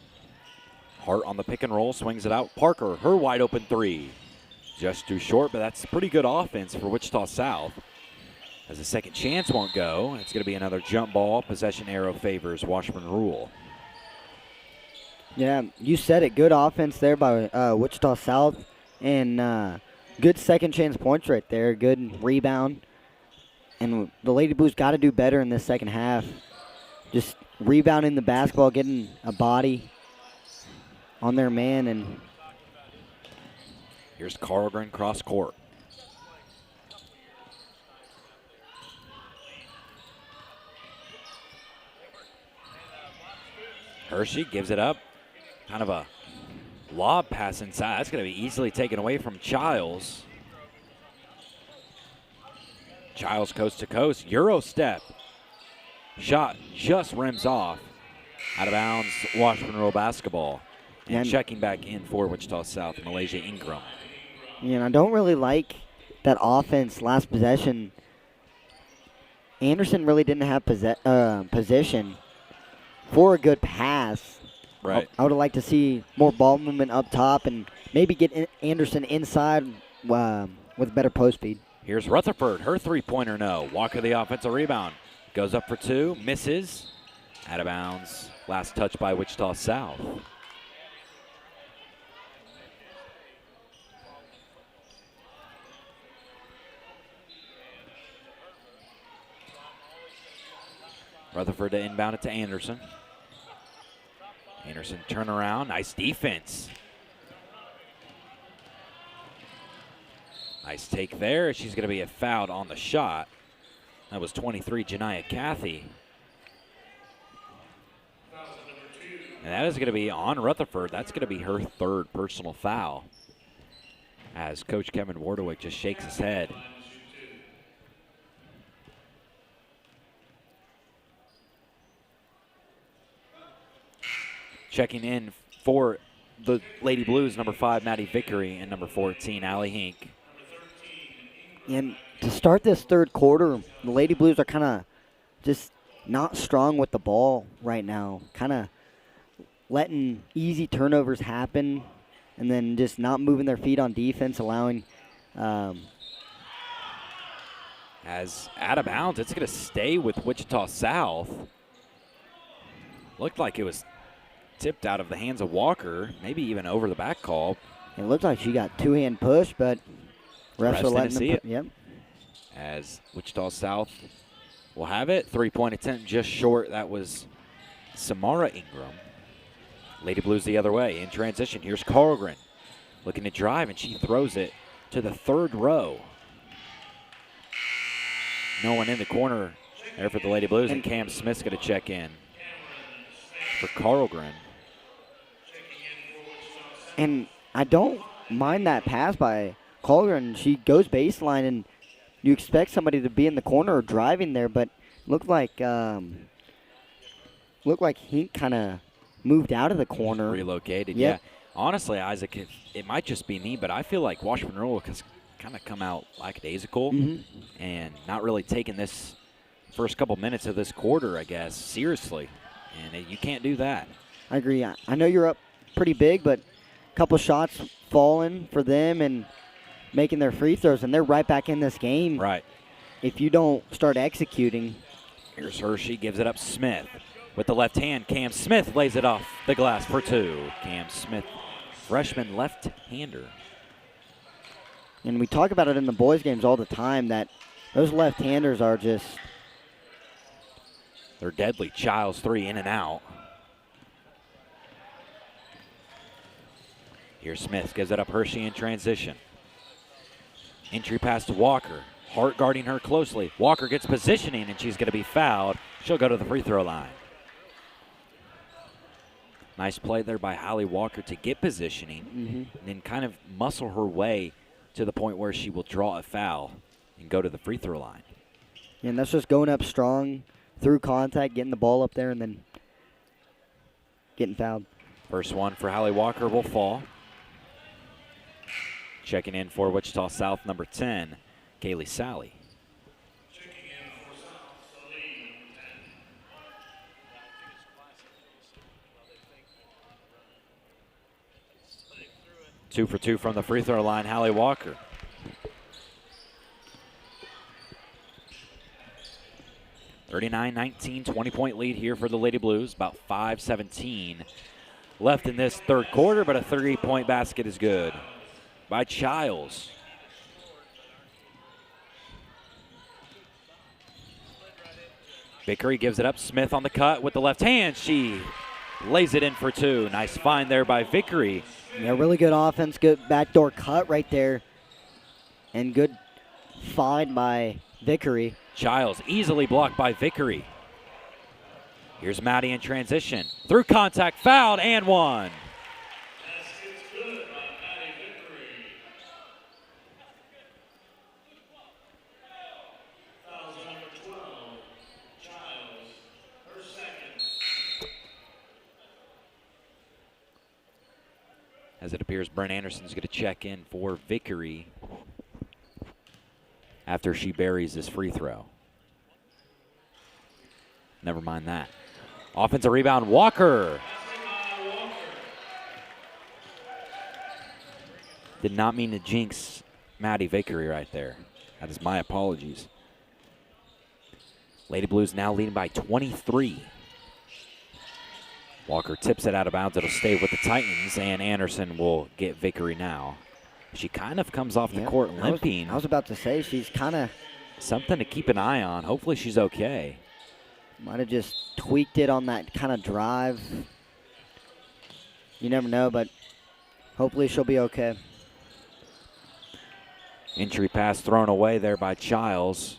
Hart on the pick and roll, swings it out. Parker, her wide open three. Just too short, but that's pretty good offense for Wichita South. As the second chance won't go, it's going to be another jump ball. Possession arrow favors Washburn Rural. Yeah, you said it. Good offense there by Wichita South, and good second chance points right there. Good rebound. And the Lady Blues got to do better in this second half. Just rebounding the basketball, getting a body on their man. And here's Koehring cross court. Hershey gives it up. Kind of a lob pass inside. That's going to be easily taken away from Giles. Giles coast to coast. Euro step. Shot just rims off. Out of bounds, Washburn Rural basketball. And checking back in for Wichita South, Malaysia Ingram. Yeah, I don't really like that offense last possession. Anderson really didn't have position for a good pass. Right. I would have liked to see more ball movement up top and maybe get Anderson inside with better post speed. Here's Rutherford, her three-pointer no. Walker the offensive rebound. Goes up for two, misses. Out of bounds. Last touch by Wichita South. Rutherford to inbound it to Anderson. Anderson turn around, nice defense. Nice take there. She's going to be fouled on the shot. That was 23, Janiah Cathy. And that is going to be on Rutherford. That's going to be her third personal foul. As Coach Kevin Wardewick just shakes his head. Checking in for the Lady Blues, number 5, Maddi Vickery, and number 14, Allie Hink. And to start this third quarter, the Lady Blues are kind of just not strong with the ball right now. Kind of letting easy turnovers happen and then just not moving their feet on defense, allowing as out of bounds, it's going to stay with Wichita South. Looked like it was tipped out of the hands of Walker, maybe even over the back call. It looked like she got two-hand push, but refs are letting them see it. Yep. As Wichita South will have it. Three-point attempt just short. That was Samara Ingram. Lady Blues the other way. In transition, here's Koehring looking to drive, and she throws it to the third row. No one in the corner there for the Lady Blues, and Cam Smith's going to check in for Koehring. And I don't mind that pass by Koehring. She goes baseline, and you expect somebody to be in the corner or driving there, but looked like Hink kind of moved out of the corner. Relocated, yep. Yeah. Honestly, Isaac, it might just be me, but I feel like Washburn Rural has kind of come out lackadaisical and not really taking this first couple minutes of this quarter, I guess, seriously. And you can't do that. I agree. I know you're up pretty big, but a couple shots falling for them and making their free throws, and they're right back in this game. Right. If you don't start executing. Here's Hershey, gives it up Smith. With the left hand, Cam Smith lays it off the glass for two. Cam Smith, freshman left-hander. And we talk about it in the boys' games all the time that those left-handers are just... They're deadly. Childs 3 in and out. Here's Smith, gives it up Hershey in transition. Entry pass to Walker. Hart guarding her closely. Walker gets positioning, and she's going to be fouled. She'll go to the free throw line. Nice play there by Hallie Walker to get positioning and then kind of muscle her way to the point where she will draw a foul and go to the free throw line. Yeah, and that's just going up strong through contact, getting the ball up there, and then getting fouled. First one for Hallie Walker will fall. Checking in for Wichita South, number 10, Kaylee Sally. Checking in for South, Celine 10. 2 for 2 from the free throw line, Hallie Walker. (39-19), 20-point lead here for the Lady Blues. About 5:17 left in this third quarter, but a 3-point basket is good by Childs. Vickery gives it up. Smith on the cut with the left hand. She lays it in for 2. Nice find there by Vickery. Yeah, really good offense, good backdoor cut right there, and good find by Vickery. Childs easily blocked by Vickery. Here's Maddi in transition. Through contact, fouled, and one. Basket's good by Maddi Vickery. Fouls number 12, Childs, her second. As it appears, Brent Anderson's going to check in for Vickery after she buries this free throw. Never mind that. Offensive rebound, Walker. Did not mean to jinx Maddi Vickery right there. That is my apologies. Lady Blues now leading by 23. Walker tips it out of bounds. It'll stay with the Titans, and Anderson will get Vickery now. She kind of comes off the court limping. I was about to say, she's kind of... Something to keep an eye on. Hopefully she's okay. Might have just tweaked it on that kind of drive. You never know, but hopefully she'll be okay. Entry pass thrown away there by Childs.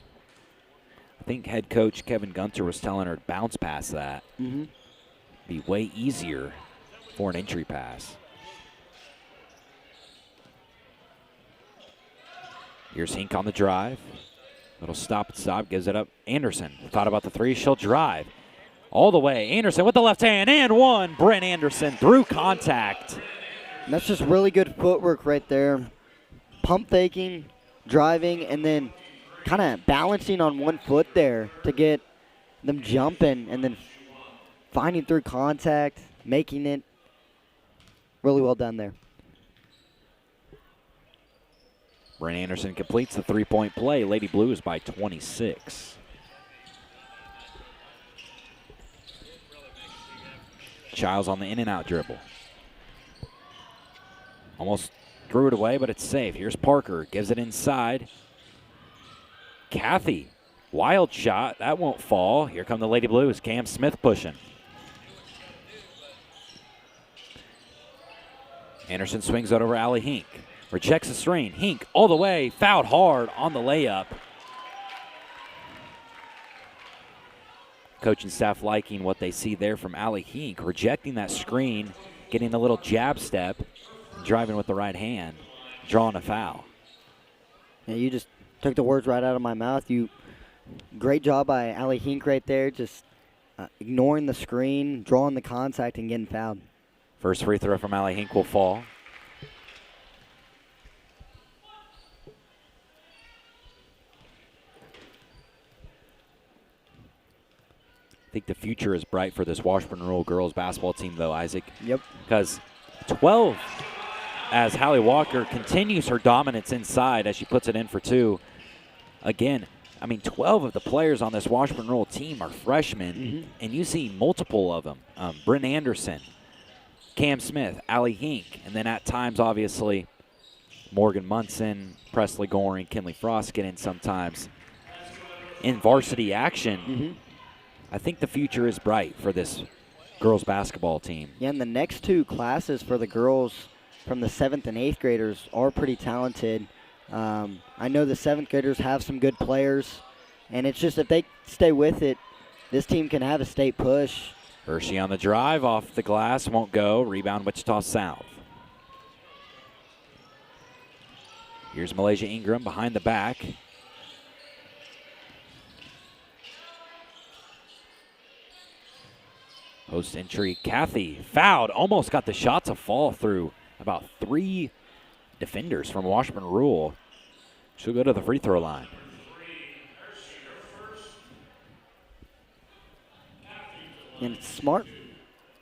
I think head coach Kevin Gunter was telling her to bounce past that. Be way easier for an entry pass. Here's Hink on the drive. Little stop and stop, gives it up. Anderson thought about the 3, she'll drive. All the way, Anderson with the left hand, and one. Brent Anderson through contact. And that's just really good footwork right there. Pump faking, driving, and then kind of balancing on one foot there to get them jumping, and then finding through contact, making it. Really well done there. Brent Anderson completes the 3-point play. Lady Blues by 26. Childs on the in-and-out dribble. Almost threw it away, but it's safe. Here's Parker, gives it inside. Kathy, wild shot. That won't fall. Here come the Lady Blues. Cam Smith pushing. Anderson swings it over Allie Hink. Rejects the screen. Hink all the way, fouled hard on the layup. Coaching staff liking what they see there from Allie Hink, rejecting that screen, getting a little jab step, driving with the right hand, drawing a foul. Yeah, you just took the words right out of my mouth. Great job by Allie Hink right there, just ignoring the screen, drawing the contact, and getting fouled. First free throw from Allie Hink will fall. I think the future is bright for this Washburn Rural girls basketball team, though, Isaac. Yep. Because 12, as Hallie Walker continues her dominance inside as she puts it in for 2. Again, I mean, 12 of the players on this Washburn Rural team are freshmen, and you see multiple of them. Brent Anderson, Cam Smith, Allie Hink, and then at times, obviously, Morgan Munson, Presley Goehring, Kinley Frost get in sometimes in varsity action. I think the future is bright for this girls basketball team. Yeah, and the next two classes for the girls from the 7th and 8th graders are pretty talented. I know the 7th graders have some good players, and it's just if they stay with it, this team can have a state push. Hershey on the drive, off the glass, won't go. Rebound, Wichita South. Here's Malaysia Ingram behind the back. Post entry, Kathy fouled, almost got the shot to fall through about 3 defenders from Washburn Rural. She'll go to the free throw line. And it's smart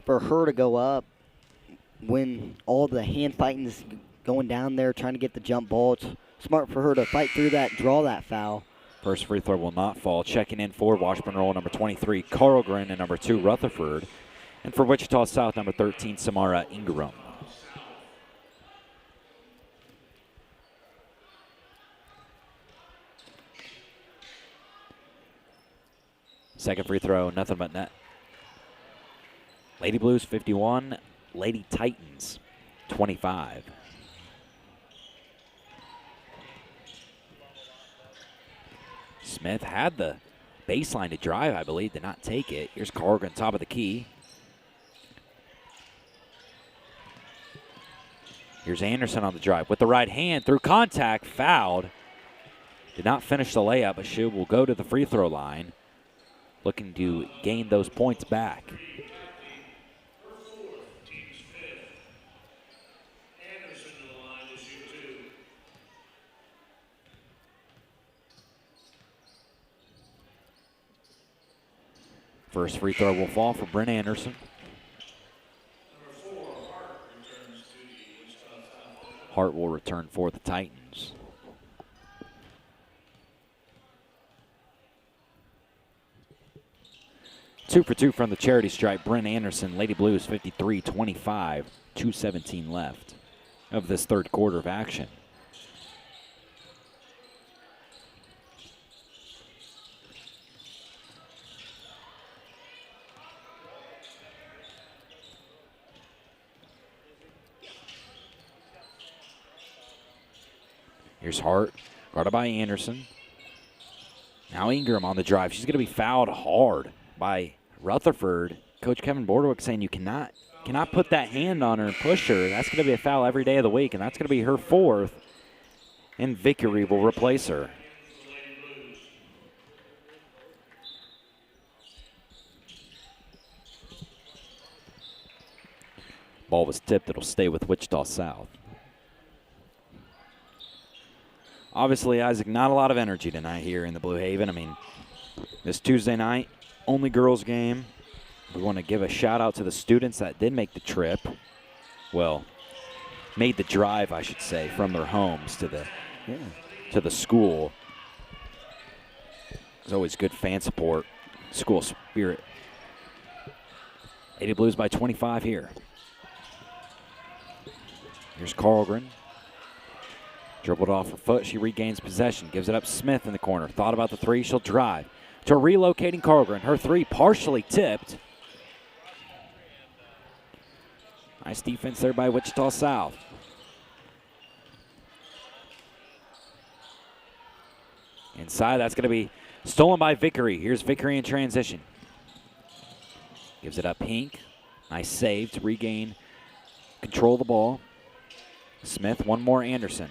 for her to go up when all the hand fighting is going down there, trying to get the jump ball. It's smart for her to fight through that, draw that foul. First free throw will not fall. Checking in for Washburn Rural, number 23, Carlgren, and number 2, Rutherford. And for Wichita South, number 13, Samara Ingram. Second free throw, nothing but net. Lady Blues 51, Lady Titans 25. Smith had the baseline to drive, I believe, did not take it. Here's Carlgren, top of the key. Here's Anderson on the drive with the right hand, through contact, fouled. Did not finish the layup, but she will go to the free throw line, looking to gain those points back. First free throw will fall for Bryn Anderson. Hart will return for the Titans. Two for two from the charity stripe. Bryn Anderson, Lady Blues 53-25, 2:17 left of this third quarter of action. Here's Hart, guarded by Anderson. Now Ingram on the drive. She's going to be fouled hard by Rutherford. Coach Kevin Bordewick saying you cannot put that hand on her and push her. That's going to be a foul every day of the week, and that's going to be her 4th. And Vickery will replace her. Ball was tipped. It'll stay with Wichita South. Obviously, Isaac, not a lot of energy tonight here in the Blue Haven. I mean, this Tuesday night, only girls game. We want to give a shout out to the students that did make the trip. Well, made the drive, I should say, from their homes to the school. There's always good fan support, school spirit. Lady Blues by 25 here. Here's Carlgren. Dribbled off her foot. She regains possession. Gives it up Smith in the corner. Thought about the three. She'll drive to relocating Carlgren. Her three partially tipped. Nice defense there by Wichita South. Inside, that's going to be stolen by Vickery. Here's Vickery in transition. Gives it up Pink. Nice save to regain control of the ball. Smith, one more Anderson.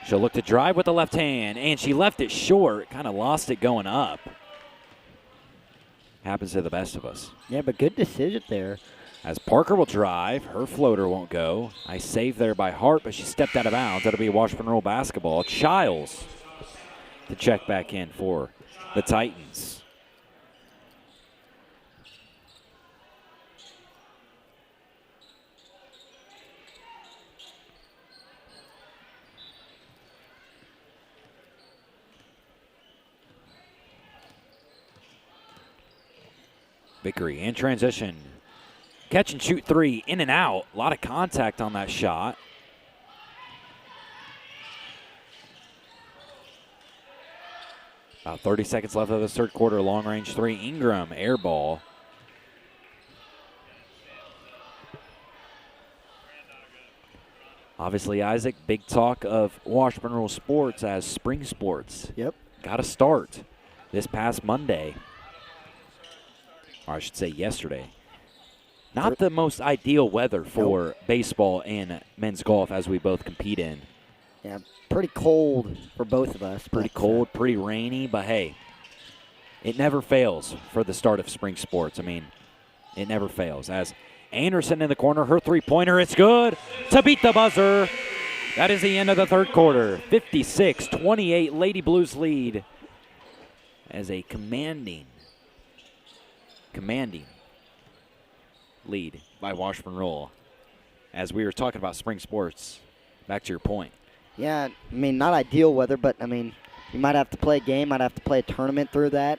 She'll look to drive with the left hand, and she left it short. Kind of lost it going up. Happens to the best of us. Yeah, but good decision there. As Parker will drive, her floater won't go. Nice save there by Hart, but she stepped out of bounds. That'll be Washburn Rural basketball. Childs to check back in for the Titans. Vickery in transition. Catch and shoot three, in and out. A lot of contact on that shot. About 30 seconds left of the third quarter. Long range three. Ingram, air ball. Obviously, Isaac, big talk of Washburn Rural Sports as spring sports. Yep. Got to start this past Monday. Or I should say yesterday. Not the most ideal weather for baseball and men's golf as we both compete in. Yeah, pretty cold for both of us. Pretty cold, pretty rainy, but hey, it never fails for the start of spring sports. I mean, it never fails. As Anderson in the corner, her three-pointer, it's good to beat the buzzer. That is the end of the third quarter. 56-28, Lady Blues lead as a commanding lead by Washburn Rural. As we were talking about spring sports, back to your point. Yeah, I mean, not ideal weather, but, I mean, you might have to play a game, might have to play a tournament through that.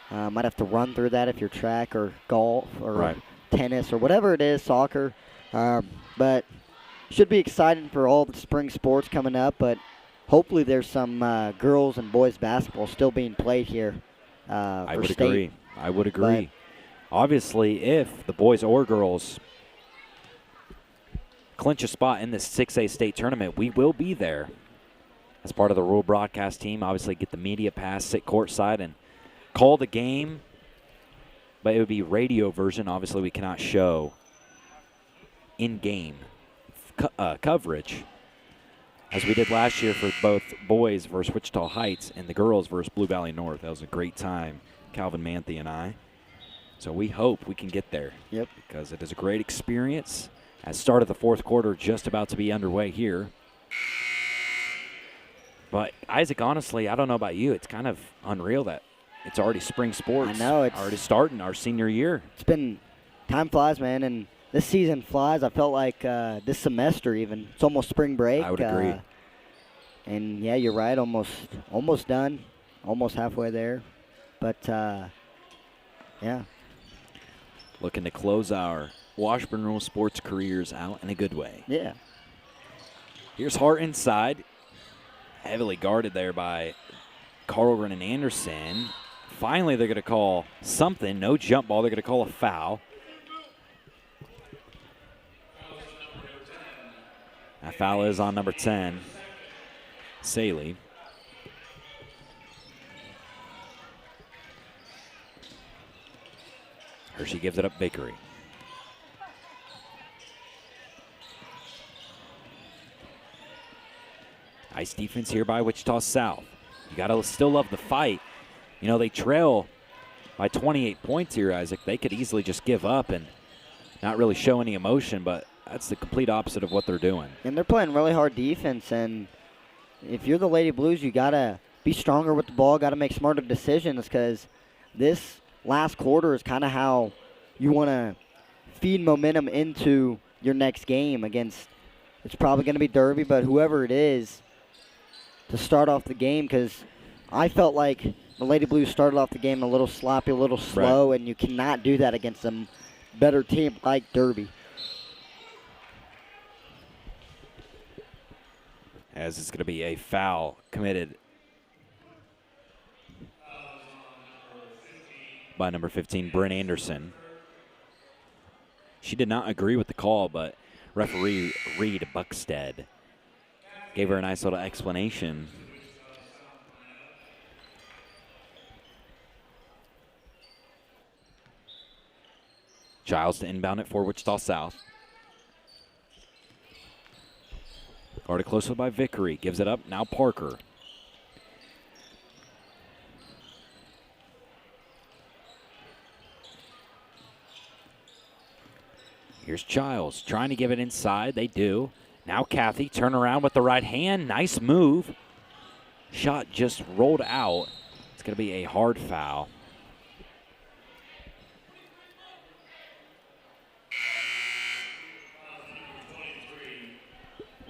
Might have to run through that if you're track or golf or tennis or whatever it is, soccer. But should be exciting for all the spring sports coming up, but hopefully there's some girls and boys basketball still being played here I for would state. agree. I would agree. Obviously, if the boys or girls clinch a spot in this 6A state tournament, we will be there as part of the rural broadcast team. Obviously, get the media pass, sit courtside, and call the game. But it would be radio version. Obviously, we cannot show in-game coverage, as we did last year for both boys versus Wichita Heights and the girls versus Blue Valley North. That was a great time, Calvin Manthe and I. So we hope we can get there. Yep. Because it is a great experience. As start of the fourth quarter just about to be underway here. But, Isaac, honestly, I don't know about you. It's kind of unreal that it's already spring sports. I know. It's already starting our senior year. It's been – time flies, man, and this season flies. I felt like this semester even. It's almost spring break. I would agree. And, yeah, you're right, almost done, almost halfway there. But, yeah. Looking to close our Washburn Rural Sports careers out in a good way. Yeah. Here's Hart inside. Heavily guarded there by Carlgren and Anderson. Finally, they're going to call something. No jump ball. They're going to call a foul. That foul is on number 10, Saley. Hershey gives it up Bakery. Nice defense here by Wichita South. You got to still love the fight. You know, they trail by 28 points here, Isaac. They could easily just give up and not really show any emotion, but that's the complete opposite of what they're doing. And they're playing really hard defense, and if you're the Lady Blues, you got to be stronger with the ball, got to make smarter decisions, because this last quarter is kind of how you want to feed momentum into your next game against, it's probably going to be Derby, but whoever it is, to start off the game, because I felt like the Lady Blues started off the game a little sloppy, a little slow, and you cannot do that against a better team like Derby. As it's going to be a foul committed by number 15, Bryn Anderson. She did not agree with the call, but referee Reed Buckstead gave her a nice little explanation. Giles to inbound it for Wichita South. Guarded closely by Vickery. Gives it up. Now Parker. Here's Giles trying to give it inside. They do. Now Kathy, turn around with the right hand. Nice move. Shot just rolled out. It's going to be a hard foul.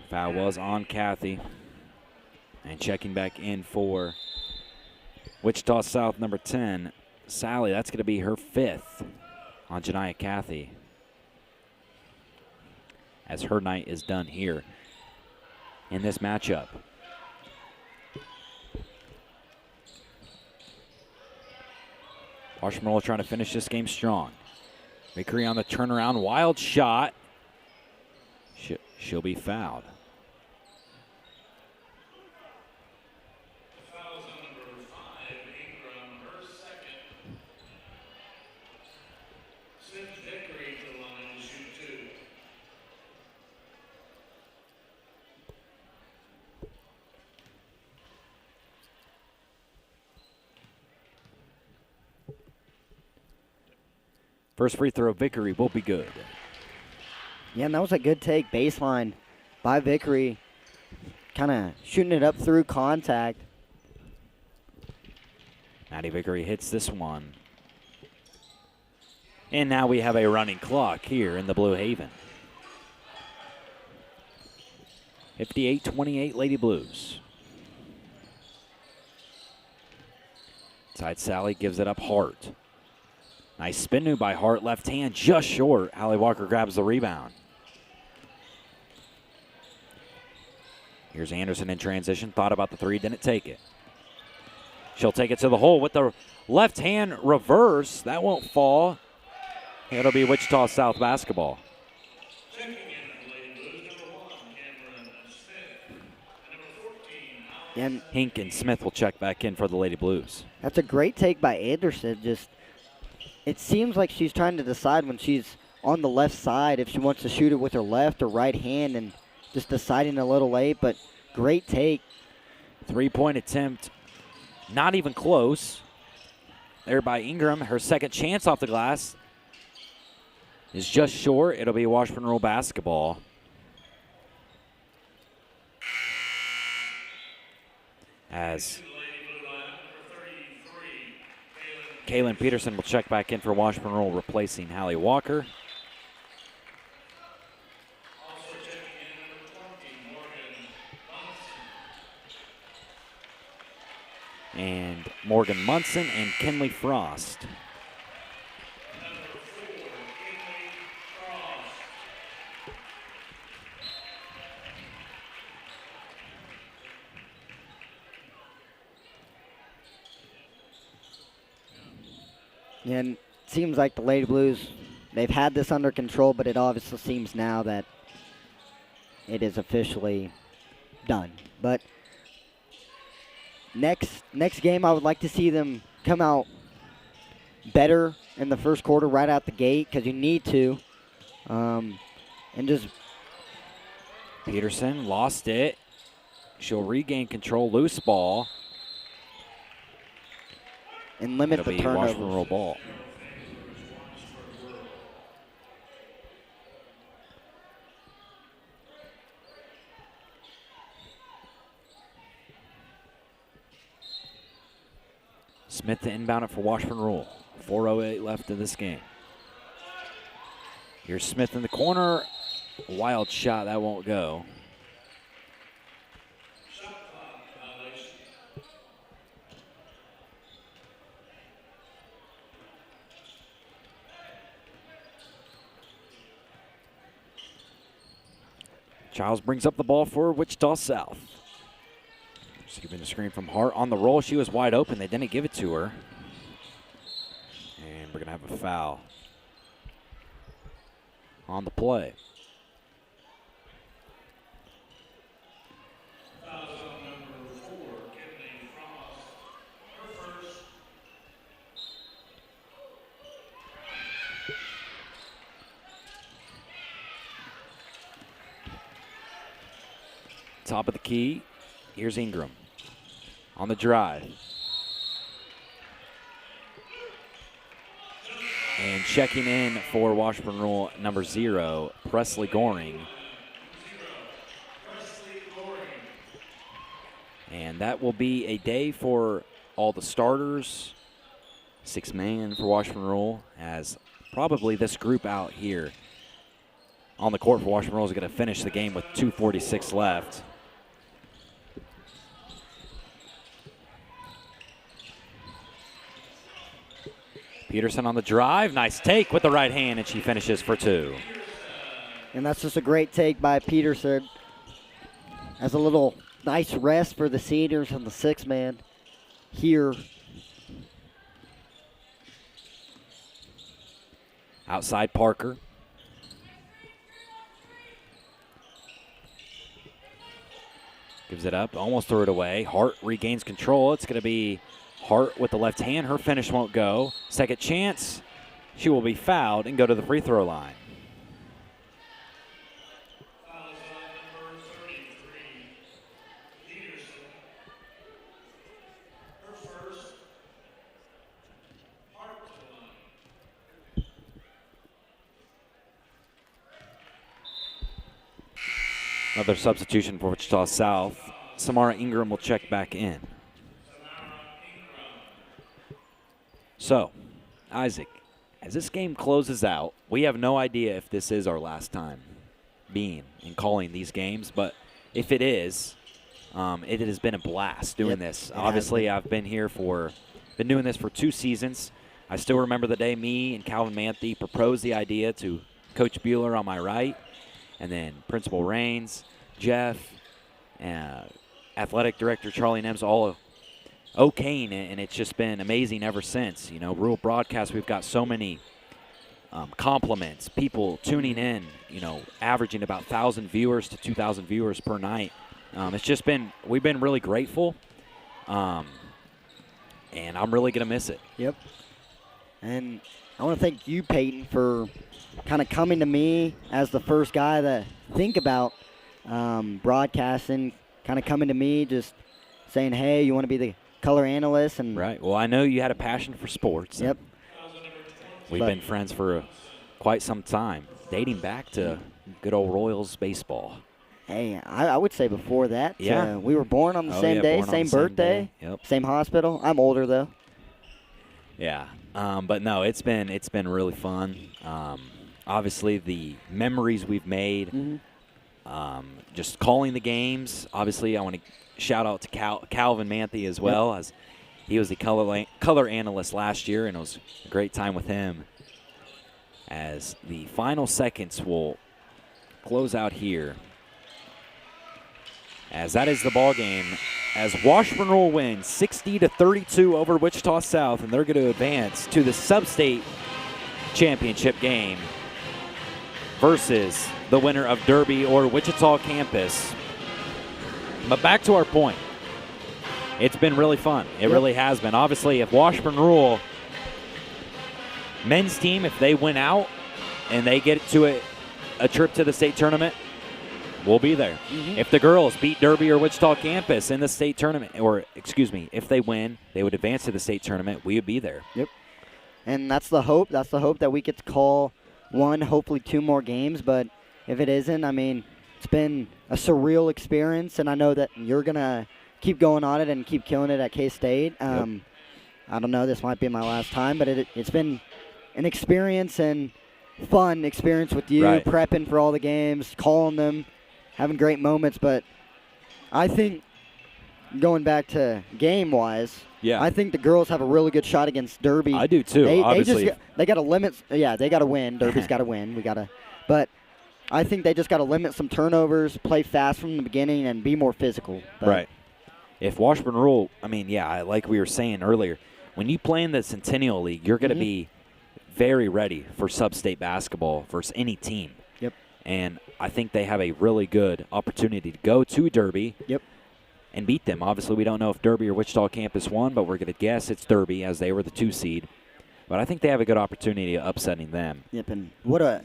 Foul was on Kathy. And checking back in for Wichita South, number 10, Sally. That's going to be her 5th on Janiah Kathy, as her night is done here in this matchup. Washburn trying to finish this game strong. Vickery on the turnaround, wild shot. She'll be fouled. Fouls on number 5, Ingram, her second. Smith Vickery to the line to shoot 2. First free throw, Vickery will be good. Yeah, and that was a good take baseline by Vickery. Kind of shooting it up through contact. Maddi Vickery hits this one. And now we have a running clock here in the Blue Haven. 58-28 Lady Blues. Side Sally gives it up Hart. Nice spin move by Hart, left hand just short. Allie Walker grabs the rebound. Here's Anderson in transition, thought about the three, didn't take it. She'll take it to the hole with the left hand reverse. That won't fall. It'll be Wichita South basketball. Checking in for the Lady Blues, number 1, Cameron Smith. And number 14, And Hink and Smith will check back in for the Lady Blues. that's a great take by Anderson. Just, it seems like she's trying to decide when she's on the left side if she wants to shoot it with her left or right hand, and just deciding a little late, but great take. 3-point attempt, not even close. There by Ingram. Her second chance off the glass is just short. It'll be Washburn Rural basketball. As Kaylin Peterson will check back in for Washburn Rural, replacing Hallie Walker. also checking in number 20, Morgan Munson. And Morgan Munson and Kenley Frost. Number 4, Kinley Frost. And it seems like the Lady Blues, they've had this under control, but it obviously seems now that it is officially done. But next game, I would like to see them come out better in the first quarter right out the gate, because you need to. And just Peterson lost it. She'll regain control, loose ball. and limit It'll the be Washburn turnovers. Rural ball. Smith to inbound it for Washburn Rural. 4:08 left in this game. Here's Smith in the corner. Wild shot, that won't go. Shot clock violation. Childs brings up the ball for Wichita South. Skipping the screen from Hart on the roll. She was wide open. They didn't give it to her. And we're going to have a foul on the play. Fouls on number 4, Kinley Frost. Her first. Top of the key. Here's Ingram on the drive. And checking in for Washburn Rural, number 0, Presley Goehring. Presley Goehring. And that will be a day for all the starters. 6-man for Washburn Rural, as probably this group out here on the court for Washburn Rural is going to finish the game with 2:46 left. Peterson on the drive. Nice take with the right hand, and she finishes for 2. And that's just a great take by Peterson. As a little nice rest for the seniors on the 6-man here. Outside Parker. Gives it up, almost threw it away. Hart regains control. It's going to be Hart with the left hand. Her finish won't go. Second chance. She will be fouled and go to the free throw line. Another substitution for Wichita South. Samara Ingram will check back in. So, Isaac, as this game closes out, we have no idea if this is our last time being and calling these games, but if it is, it has been a blast doing this. Obviously, I've been doing this for 2 seasons. I still remember the day me and Calvin Manthe proposed the idea to Coach Bueller on my right, and then Principal Raines, Jeff, Athletic Director Charlie Nems, all okaying it, and it's just been amazing ever since. You know, Rural Broadcast, we've got so many compliments, people tuning in, you know, averaging about 1,000 viewers to 2,000 viewers per night. It's just been, we've been really grateful, and I'm really going to miss it. Yep. And I want to thank you, Peyton, for kind of coming to me as the first guy to think about broadcasting, kind of coming to me just saying, hey, you want to be the color analyst? And right. Well, I know you had a passion for sports. Yep. We've been friends for quite some time, dating back to good old Royals baseball. Hey, I would say before that. Yeah. We were born on the same day, same birthday, same hospital. I'm older, though. Yeah. But no, it's been really fun. Obviously, the memories we've made, just calling the games. Obviously, I want to shout out to Calvin Manthe as well, as he was the color analyst last year, and it was a great time with him. As the final seconds will close out here, as that is the ball game, as Washburn will win 60-32 over Wichita South, and they're going to advance to the sub-state championship game versus the winner of Derby or Wichita campus. But back to our point, it's been really fun. It really has been. Obviously, if Washburn Rural men's team, if they win out and they get to a trip to the state tournament, we'll be there. If the girls beat Derby or Wichita campus in the state tournament, or excuse me, if they win, they would advance to the state tournament, we would be there. Yep. And that's the hope. That's the hope that we get to call one, hopefully 2 more games. But if it isn't, I mean, it's been a surreal experience, and I know that you're going to keep going on it and keep killing it at K-State. I don't know, this might be my last time, but it's been an experience and fun experience with you, prepping for all the games, calling them, having great moments. But I think going back to game-wise, I think the girls have a really good shot against Derby. I do too, obviously. They got to limit. Yeah, they got to win. Derby's got to win. But I think they just got to limit some turnovers, play fast from the beginning, and be more physical. Right. If Washburn Rural, I mean, like we were saying earlier, when you play in the Centennial League, you're going to be very ready for sub-state basketball versus any team. Yep. And I think they have a really good opportunity to go to Derby and beat them. Obviously, we don't know if Derby or Wichita campus won, but we're going to guess it's Derby as they were the 2 seed. But I think they have a good opportunity of upsetting them. Yep, and what a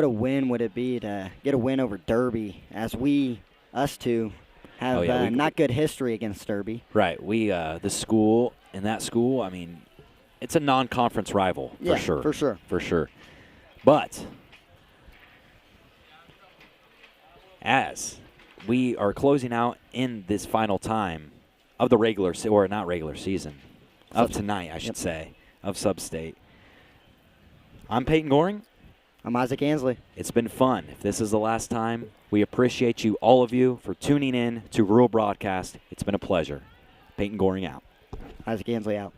win would it be to get a win over Derby, as us two, have not good history against Derby. Right. The school, and that school, I mean, it's a non-conference rival for sure. For sure. But as we are closing out in this final time of the season, of tonight, I should say, of Sub-State, I'm Peyton Goehring. I'm Isaac Ansley. It's been fun. If this is the last time, we appreciate you, all of you, for tuning in to Rural Broadcast. It's been a pleasure. Peyton Goehring out. Isaac Ansley out.